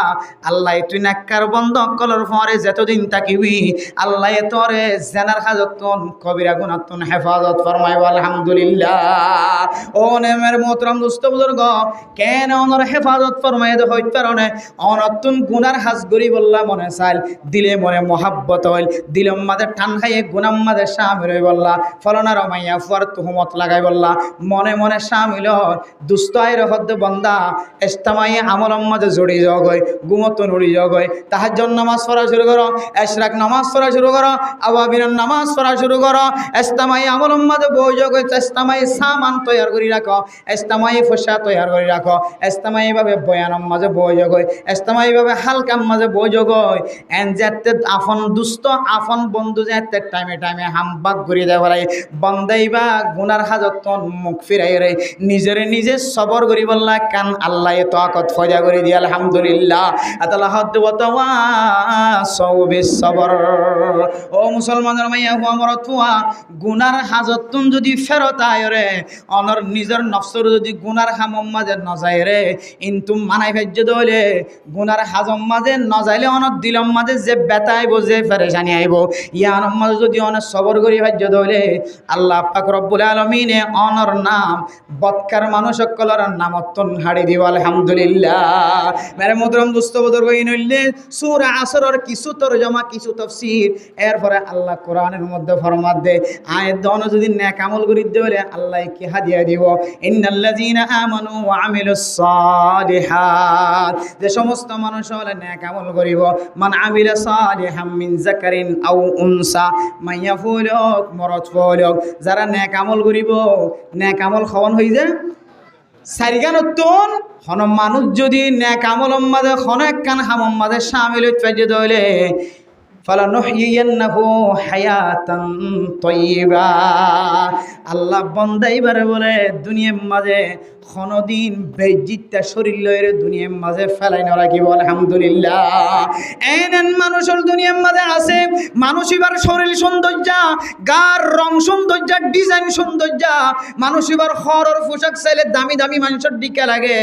আল্লাহ তুই নেককার বন্ধ কলর পরে যতদিন থাকিবি আল্লাহ তোরে জেনার হাজতন কবিরা গুনাহতন হেফাজত ফরমাইবা আলহামদুলিল্লাহ ও নেমের মোহতরম দোস্ত বুজুর্গ কেন ওনার হেফাজত ফরমাই দে হইতে পারনে অনতুন গুনার হাজ গরি বললা মনে চাইল দিলে মনে মহাব্বত হইল দিলম মাঝে টান খাইয়ে গুনাম মাঝে শামিল হই বললা ফলনা রমাইয়া ফুয়ার তুহমত লাগাই বললা মনে মনে শামিল দুষ্ট আইর হদ্দ বন্দা ইস্তামাই আমলম মাঝে জড়ি যাও গই গুমত নড়ি যাও গই তাহাজ্জুদ নামাজ পড়া শুরু করো ইশরাক নামাজ পড়া শুরু করো আওয়াবিরান নামাজ পড়া শুরু করো ইস্তামাই আমলম মাঝে বই যাও গই ইস্তামাই সামান তৈয়ার করি রাখো ইস্তামাই ফসা তৈয়ার করি রাখো ইস্তামাই ভাবে বয়ানম মাঝে বই যাও গই ইস্তামাই ভাবে হালকাম মাঝে বই যাও গই এন যেতে আফন দুষ্ট আফন বন্ধু যেতে টাইমে টাইমে হামবাক ঘুরি দেয় বলাই বন্দাইবা গুনার হাজতন মুখ ফিরাই রে নিজে সবর করি বললা কান আল্লাহ তাকত ফজা করে দি আলহামদুলিল্লাহ আতাল্লাহ দেওয়া সৌবিস সবর ও মুসলমানের মাইয়া হুয়া মরতুয়া গুনার হাজতন যদি ফেরত আয় রে অনর নিজের নফসর যদি গুনার হামম মাঝে নজায় রে ইনতুম মানাই ভেজ্য দলে গুনার হাজম মাঝে নজাইলে অনর দিলম মাঝে যে বেতা আইব যে ফেরেশানি আইব ইয়ানম মাঝে যদি অনর সবর করি ভেজ্য দলে আল্লাহ পাক রব্বুল আলামিনে অনর নাম বদকার মানুষ সকলের নামতন হাড়ি দিব আলহামদুলিল্লাহ মেরে মোহতরম দোস্ত বুজুর্গ ইনইলে সূরা আসরের কিছু তরজমা কিছু তাফসীর এরপরে আল্লাহ কোরআনের মধ্যে ফরমাত দে আয়াত দন যদি নেক আমল করি দেলে আল্লাহ কি হাদিয়া দিব ইন্নাল্লাযীনা আমানু ওয়া আমিলুস সালিহাত যে সমস্ত মানুষ হলে নেক আমল করিব মান আমিলা সালিহাম মিন যাকারিন আও উনসা মাইয়া ফুলক মরদ ফুলক যারা নেক আমল করিব নেক আমল খাওয়ান হই যায় সারিগানতন হন মানুষ যদি নেক আমলম মাঝে হনেক কান হামম মাঝে শামিল হইতে দইলে ফালানুহইয়ান্নাহু হায়াতান তাইয়্যিবা আল্লাহ বন্দাইবারে বলে দুনিয়ার মাঝে কোনদিন বেজিতটা শরীর লয়ের দুনিয়ার মাঝে ফেলাই না রাখিব আলহামদুলিল্লাহ এনেন মানুষের দুনিয়ার মাঝে আছে মানুষ এবার শরীর সৌন্দর্য গার রং সৌন্দর্য ডিজাইন সৌন্দর্য মানুষ এবার খরর পোশাক চাইলে দামি দামি মানুষের দিকে লাগে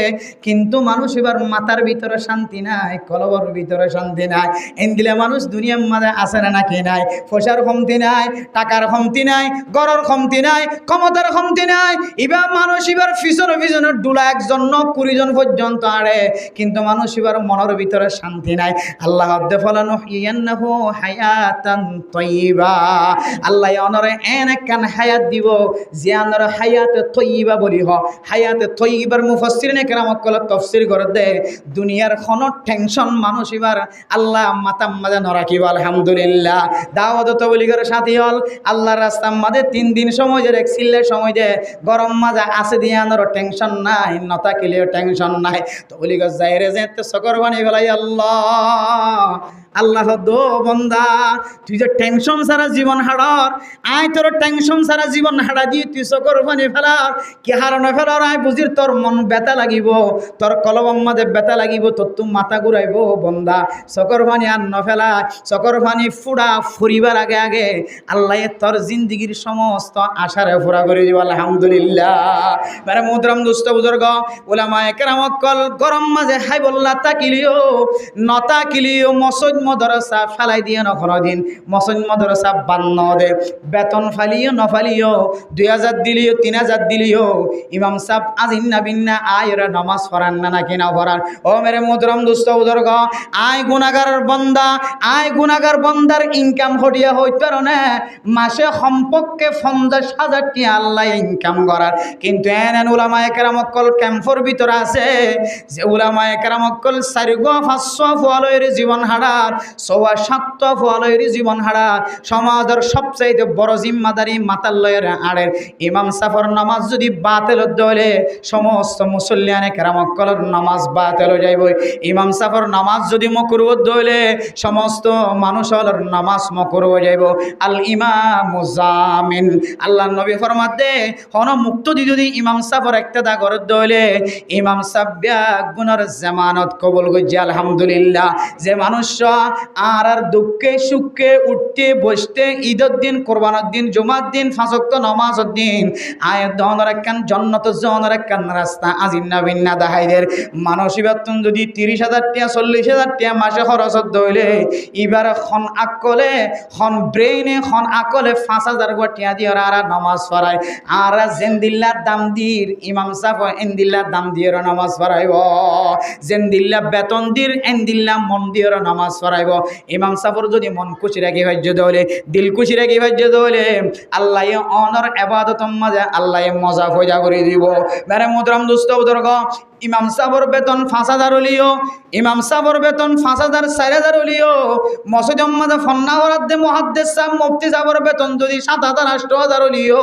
কিন্তু মানুষ এবার মাথার ভিতরে শান্তি নাই কলবর ভিতরে শান্তি নাই এনদিলে মানুষ দুনিয়ার মাঝে আছে না নাকি নাই পয়সার কমতি নাই টাকার কমতি নাই গড়র কমতি নাই ক্ষমতার কমতি নাই এবার মানুষ এবার পিছনে ডুলা একজন 20 জন পর্যন্ত আড়ে কিন্তু মানুষ এবার মনের ভিতরে শান্তি নাই আল্লাহ ফালানুহইয়ান্নাহু হায়াতান তাইয়্যিবা আল্লাহ অনরে এনেক কান হায়াত দিব যে অনরে হায়াতে তাইয়্যিবা বলি হ হায়াতে তাইয়্যিবার মুফাসসিরিনে কেরাম কল তাফসীর করে দে দুনিয়ার কোনো টেনশন মানুষ এবার আল্লাহ মাতাম মাঝে নরাকিব আলহামদুলিল্লাহ দাওয়াত তবলিগের সাথী হল আল্লাহর রাস্তার মাঝে 3 দিন সময় যে রেখছিলের সময় যে গরম মাঝে আছে দিয়ে আনর টেনশন নাই নতা কিলেও টেনশন নাই তো বলি গো যাইরে যেতে সকর বানি ফেলাই আল্লাহ দো বন্দা তুই যে টেনশন সারা জীবন হাড়ার আয় তোর টেনশন সারা জীবন হাড়া দিয়ে তুই সকর বানি ফেলার কি হারানো ফেলার আয় বুঝির তোর মন ব্যথা লাগিব তোর কলবম মাঝে ব্যথা লাগিব তোর তুম মাথা ঘুরাইব বন্দা সকর বানি আর ন ফেলা সকর বানি ফুড়া ফুরিবার আগে আগে আল্লাহ তোর জিন্দিগির সমস্ত আশারে ফুরা করে দিব আলহামদুলিল্লাহ মেরে মোহতরম দোস্ত বুজুর্গ উলামায়ে কেরাম কল গরম মাঝে হাই বল্লা তাকিলিও নতা কিলিও মসজিদ মদরসা ফালাই দিয়ে নখন দিন মসজিদ মদরসা বান্ন দে বেতন ফালিও নফালিও 2000 দিলিও 3000 দিলিও ইমাম সাহেব আজিন না বিন্না আয়রা নামাজ পড়ান না নাকি না পড়ান ও মেরে মোহতরম দোস্ত বুজুর্গ আয় গুনাহগার বন্দার ইনকাম হডিয়া হইতে না মাসে সম্পর্কে 50,000 টাকা আল্লাহ ইনকাম করার কিন্তু এন উলামায়ে কেরাম কল ক্যাম্পর ভিতরে আছে যে উলামায়ে কেরাম কল 4 500 ফলের জীবন হাড়ার হারার সওয়া সাত ফলের জীবন হারার সমাজের সবচাইতে বড় জিম্মাদারি মাতাল লয়ের আড়ের ইমাম সাফর নামাজ যদি বাতিল হলে সমস্ত মুসল্লিয়ানে কেরামক্কলের নামাজ বাতিল হয়ে যাইব। ইমাম সাফর নামাজ যদি মকরুহ হইলে সমস্ত মানুষের নামাজ মকরুহ হয়ে যাইব। আল ইমাম মুজামিন আল্লাহ নবী ফরমাত দে হন মুক্ত দি যদি ইমাম সাফর একটা করে দইলে ইমাম সাব্বিয়া গুনার জামানত কবুল কইছে আলহামদুলিল্লাহ। যে মানুষ আর দুঃখে সুখে উঠতে বসতে ঈদের দিন কোরবানের দিন জুমার দিন পাঁচ ওয়াক্ত নামাজের দিন আয়াত দহনের একখান জান্নাত জনের একখান রাস্তা আজিন্না বিন্না দাহাইদের মানসিবাতন যদি 30,000 টাকা 40,000 টাকা মাসে খরচ দইলে এবার খন আকলে খন ব্রেইনে খন আকলে 5,000 টাকা দিয়ে আর নামাজ পড়ায় আর জেন্দিল্লার দাম দির ইমাম সাফ এন্দিল্লার দাম দিয়ে নামাজ পড়াইব। জেন্দিল্লা বেতন দির এন্দিল্লা মন দিয়ে নামাজ পড়াইব। ইমাম সাফর যদি মন খুশি রাখি ভাজ্য দলে দিল খুশি রাখি ভাজ্য দলে আল্লাহ অনর ইবাদত মাঝে আল্লাহ মজা ফয়জা করে দিব। মেরে মুহতারাম দোস্ত বুজুর্গ ইমাম সাহেবের বেতন 5,000 হলিও ইমাম সাহেবের বেতন 5,000 4,000 হলিও মসজিদ মাঝে ফন্না হরাদ্দে মুহাদ্দিস সাহেব মুফতি সাহেবের বেতন যদি 7,000 8,000 হলিও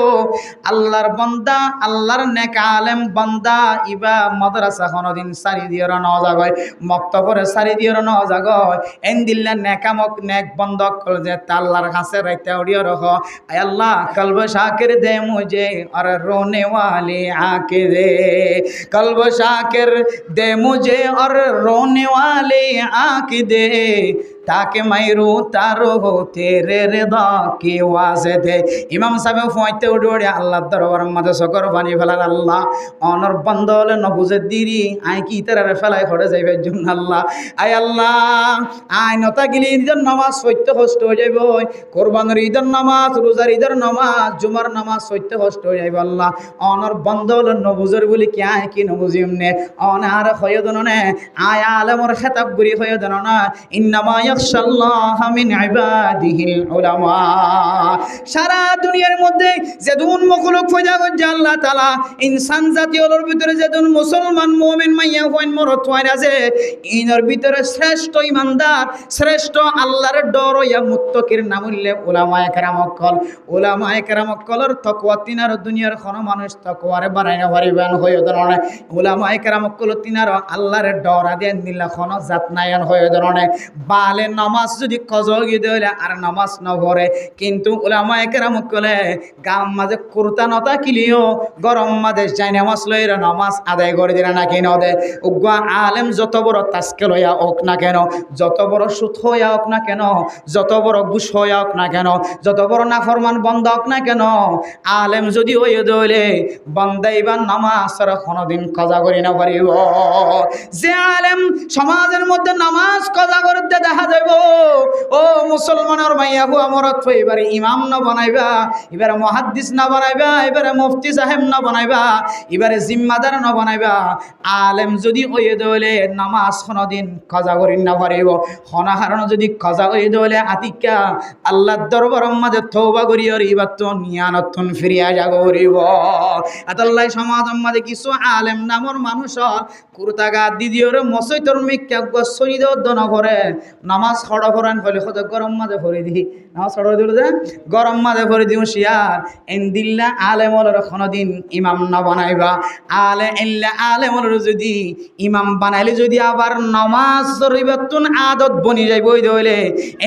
আল্লাহর বান্দা আল্লাহর নেক আলেম বান্দা ইবা মাদ্রাসা কোনদিন সারি দিয়ে না জাগয় মক্তবরে সারি দিয়ে না জাগয় এন্দিল্লা নেকামক নেক বন্ধক কল যে আল্লাহর কাছে রাইতে উড়িয়ে রাখ আয় আল্লাহ কলব শাকির দে মুঝে আর রোনে वाले आके दे कल्ब शाकिर दे मुझे और रोने वाले आके दे ताकि मैं रोता रहो तेरे रिदा की वास्ते। इमाम साहब फुआइते उड़े अल्लाह दरबार मदे सकर बानी फेलार अल्लाह অনর বন্ধ হলে নবুজে দিরি আই কি তারে ফেলাই করে যাইবে জন্য আল্লাহ আয় আল্লাহ আই নতা গিলি ঈদের নামাজ সত্য কষ্ট হয়ে যাইব কোরবানির ঈদের নামাজ রোজার ঈদের নামাজ জুমার নামাজ সত্য কষ্ট হয়ে যাইব আল্লাহ অনর বন্ধ হলে নবুজের বলি কি আই কি নবুজিম নে অনার হয়ে দন নে আয় আলমর খেতাব গুরি হয়ে দন না ইন্নামা ইয়াখশাল্লাহ মিন ইবাদিহিল উলামা। সারা দুনিয়ার মধ্যে যেদুন মখলুক ফয়দা করছে আল্লাহ তাআলা ইনসান জাতীয়র ভিতরে যেদুন মুসলমান মুমিন মাইয়া হইন মরত হইন আছে ইনর ভিতরে শ্রেষ্ঠ ইমানদার শ্রেষ্ঠ আল্লাহর ডর ইয়া মুত্তাকির নাম হইলে উলামায়ে কেরামকলের তাকওয়া তিনার দুনিয়ার কোনো মানুষ তাকওয়ারে বানাই না পারিবেন হয়ে ধরনে উলামায়ে কেরামকল তিনার আল্লাহর ডর আদেন দিলা কোনো জাত নায়ন হয়ে ধরনে বালে নামাজ যদি কজগি দেলে আর নামাজ ন পড়ে কিন্তু উলামায়ে কেরামকলে গাম মাঝে কুরতা নতা কিলিও গরম মাঝে যাই নামাজ লইরা নামাজ আদায় করে দিলা না কেন দে উগা আলেম যত বড় তাস্কেল হইয়া হোক না কেন যত বড় সুদ হইয়া হোক না কেন যত বড় ঘুষ হইয়া হোক না কেন যত বড় নাফরমান বন্ধ হোক না কেন আলেম যদি হইয়া দইলে বন্দাইবার নামাজ আর কোনোদিন কজা করি না পারিব। যে আলেম সমাজের মধ্যে নামাজ কজা করতে দেখা যাইব ও মুসলমানের মাইয়া হু আমরত এবারে ইমাম না বানাইবা এবারে মুহাদ্দিস না বানাইবা এবারে মুফতি সাহেব না বানাইবা এবারে জিম্মাদার না বানাইবা আলেম যদি হইয়ে দইলে নামাজ কোনোদিন কজা করি না পারিব। হনাহারণ যদি কজা হইয়ে দইলে আতিকা আল্লাহর দরবারের মাঝে তওবা করিয়া ইবাদত নিয়ানতন ফিরিয়া যাব করিব। আল্লাহ সমাজের মাঝে কিছু আলেম নামর মানুষের কুরতাগা দিদিওরে মসজিদর মিক্কা শহীদ দন করে নামাজ খড়া করান ফলে কত গরম মাঝে ভরে দিই নামাজ খড়া দিল যে গরম মাঝে ভরে দিও শিয়ার এন্দিল্লা আলেমলের কোনোদিন ইমাম না বানাইবা আলেমলের যদি ইমাম বানাইলে যদি আবার নামাজ রইবাতুন আদত বনি যাইব ওই দইলে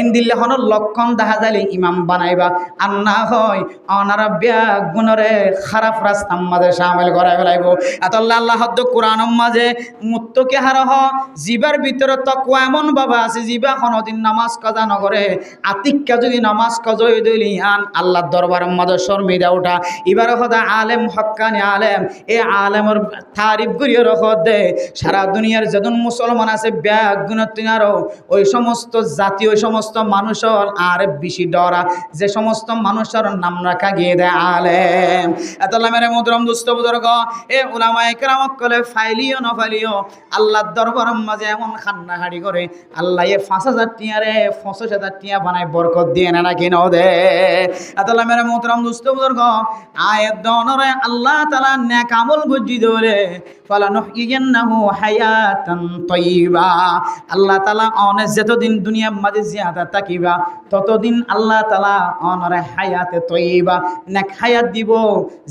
এন্দিল্লা হনর লক্ষণ দেখা যাইলে ইমাম বানাইবা আর না হয় অনারা ব্যাগ গুণরে খারাপ রাস্তার মাঝে সামিল করাই ফেলাইব। এত আল্লাহ হদ্দ কোরআনের মাঝে মুত্তকে হারহ জিবার ভিতরে তাকওয়া এমন বাবা আছে জিবা কোনোদিন নামাজ কাজা নগরে আতিক্কা যদি নামাজ কাজ হয়ে দইলি আন আল্লাহর দরবারের মাঝে শর্মিদা ওঠা এবার হদা আলেম হক্কানি আলেম এ আলেমের তারিফ করিয়ে রখ দে সারা দুনিয়ার যেদিন মুসলমান আছে ব্যাগ গুণতিনারও ওই সমস্ত জাতি ওই সমস্ত মানুষের আর বেশি ডরা যে সমস্ত মানুষের নাম রাখা গিয়ে দেয় আলেম। এত মেরে মুদরম দুস্থ বুজুর্গ এ উলামায়ে কেরামকলে ফাইলিও না ফাইলিও আল্লাহর দরবারের মাঝে এমন খান্নাহাড়ি করে আল্লাহ 5,000 5,000 টিয়ারে 25,000 টিয়া বানায় বরকত দিয়ে না কিন দে। আতাল্লাহ মেরে মোহতরম দোস্ত বুজুর্গ, আয়াত দনরে আল্লাহ তাআলা নেক আমল গজ্জি দরে ফালানুহইয়ান্নাহু হায়াতান তাইয়্যিবা। আল্লাহ তাআলা অনে যতদিন দুনিয়ার মাঝে জিয়াদা থাকিবা ততদিন আল্লাহ তাআলা অনরে হায়াতে তাইয়্যিবা নেক হায়াত দিব,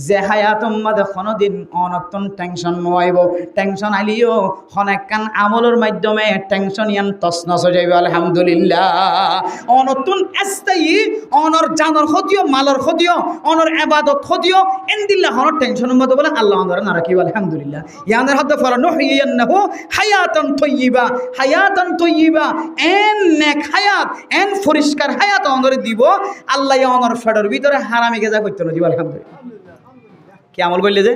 যে হায়াতর মাঝে কোনদিন অনতন টেনশন নয়াইব। টেনশন আইলিও অনেক কান আমলের মাধ্যমে টেনশন ইয়ান তছনছ হয়ে যাইব। আলহামদুলিল্লাহ। অনতুন স্থায়ী অনর জানর ক্ষতিও মালর ক্ষতিও অনর ইবাদত ক্ষতিও ইনদিল্লাহ হনর টেনশন মত বলে আল্লাহ অনর না রাখিব। আলহামদুলিল্লাহ। ইয়ানের হাতে ফালানুহইয়ান্নাহু হায়াতান তাইয়্যিবা, হায়াতান তাইয়্যিবা এন নেক হায়াত এন পরিষ্কার হায়াত অনর দিব। আল্লাহ অনর ফেডর ভিতরে হারামি গেজা করতে না দিব। আলহামদুলিল্লাহ। কি আমল করলে যে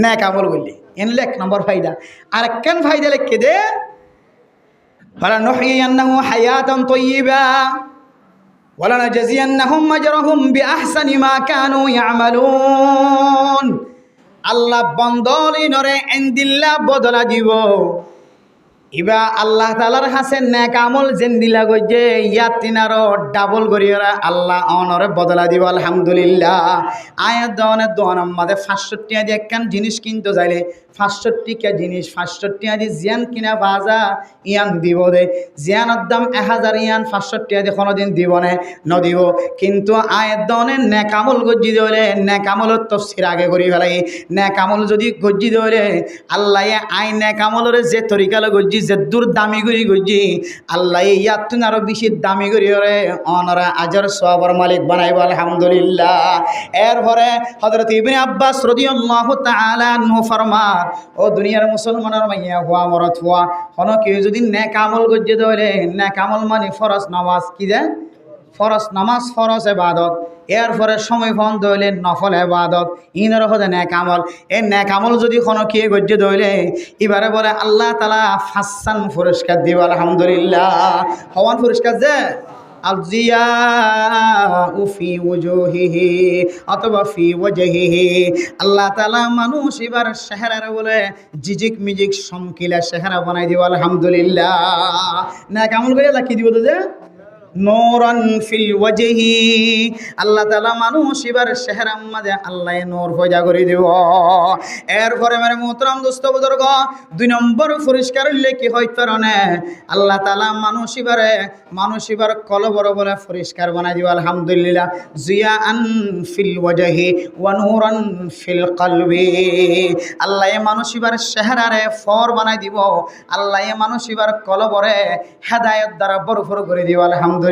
নেক আমল করলে এন এক নম্বর ফায়দা। আর কেন ফায়দা লিখে দে ফালানুহইয়ান্নাহু হায়াতান তাইয়্যিবা ওয়ালানাজজিয়ান্নাহুম আজরাহুম বিআহসানি মা কানু ইয়ামালুন। আল্লাহ বন্দলিনরে এনদিল্লা বদলা দিব। ইবা আল্লাহ তাআলার হাসেন নেক আমল যেন দিলা গজে ইয়াত তিনারো ডাবল করিয়া আল্লাহ অনরে বদলা দিব। আলহামদুলিল্লাহ। আয়াত দনে দোয়ানার মাঝে 500 টাকা দিয়ে একখান জিনিস কিনতে যাইলে 500 টাকা জিনিস 500 টাকা দিয়ে জিয়ান কিনা বাজা ইয়ান দিব দে। জিয়ানের দাম 1000 ইয়ান 500 টাকা দিয়ে কোনোদিন দিব না নদিব। কিন্তু আয়াত দনে নেক আমল গজ্জি দিলে নেক আমলের তাফসীর আগে করি ফেলাই। নেক আমল যদি গজ্জি দিলে আল্লাহ আই নেক আমলের যে তরিকা গজ্জি যে দূর দামি করি গজ্জি আল্লাহ ইয়াত তুন আরো বেশি দামি করি রে অনরা আজর সওয়াবের মালিক বানাইব। আলহামদুলিল্লাহ। এরপরে হযরত ইবনে আব্বাস রাদিয়াল্লাহু তাআলা আনহু ফরমান, ও দুনিয়ার মুসলমানের মাইয়া হওয়া মরত হওয়া হন কেউ যদি নেক আমল গজ্জি দলে নেক আমল মানে ফরজ নামাজ কি যে ফরজ নামাজ ফরজ ইবাদত। এরপরে সময় ফোন দইলে নফল ইবাদত ইনের হদে নেক আমল। এই নেক আমল যদি কোনো কে গজ্জে দইলে এবারে বলে আল্লাহ তাআলা ফাসান পুরস্কার দিব। আলহামদুলিল্লাহ। হওয়ান পুরস্কার যে আলজিয়াউ ফি ওজুহিহি অথবা ফি ওয়াজহিহি। আল্লাহ তাআলা মানুষ এবার চেহারার বলে জিজিক মিজিক সমকিলা চেহারা বানাই দিব। আলহামদুলিল্লাহ। নেক আমল করে লাকি দিব তো যে নূরান ফিল ওয়াজহি। আল্লাহ তাআলা মানুষ এবার চেহারার মাঝে আল্লাহ নূর পয়দা করে দেব। এরপরে মেরে মোহতরম দোস্ত বুজুর্গ 2 নম্বর পুরস্কার হইলে কি হইতে পারে আল্লাহ তাআলা মানুষ এবার কলবর বলে পরিষ্কার বানাই দিব। আলহামদুলিল্লাহ। জিয়াআন ফিল ওয়াজহি ওয়া নূরান ফিল কলবি। আল্লাহ মানুষ এবার চেহারারে ফর বানাই দিব। আল্লাহ মানুষ এবার কলবরে হেদায়েত দ্বারা ভরপুর করে দিব। আলহামদুলিল্লাহ।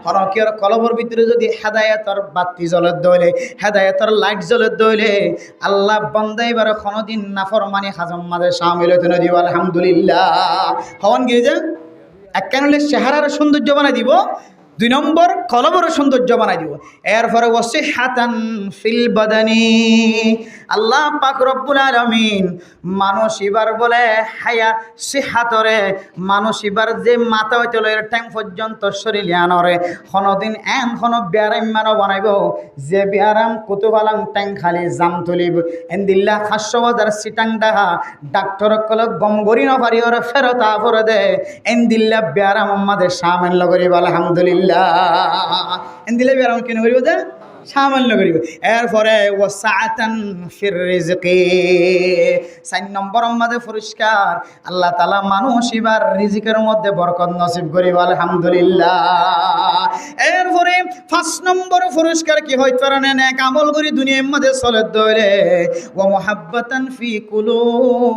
হরকিয়র কলবর ভিতরে যদি হেদায়েতর বাতি জ্বলত দইলে হেদায়েতর লাইট জ্বলত দইলে আল্লাহ বান্দা এবার কোনদিন নাফরমানি হাজম মাঝে শামিল হতে না দিব। আলহামদুলিল্লাহ। হন গিয়ে যে একখানে চেহারার সৌন্দর্য বানাই দিব। 2 নম্বর কলবর সৌন্দর্য বানাই দিব। এরপরে ওয়াসিহাতান ফিল বাদানি। আল্লাহ পাক রব্বুল আলামিন মানুষ এবার বলে হায়া সিহাতরে মানুষ এবার যে মাথা হইতে লয়ের ট্যাং পর্যন্ত শরীর আনরে কোনদিন এন কোন ব্যারাম মানো বানাইব যে ব্যারাম কুতুবালাং ট্যাং খালি জাম তুলিব এন্দিল্লা 500,000 সিটাং ডাহা ডাক্তার কল গমগরি না পারি ওরে ফেরতা পরে দে এন্দিল্লা ব্যারাম আমাদের সামান্য করিব। আলহামদুলিল্লাহ। এন্দিল্লা ব্যারাম কেন করিব দে সামান্য করিব। এরপরে ওয়াসাআতান ফির রিজকি। 4 নম্বর আমাদের পুরস্কার আল্লাহ তাআলা মানুষ এবার রিজিকের মধ্যে বরকত নসিব করিব। আলহামদুলিল্লাহ। এরপরে 5 নম্বর পুরস্কার কি হইতে পারে নেক আমল করি দুনিয়ার মধ্যে চলে দইলে ওয়া মুহাব্বাতান ফি কুলুব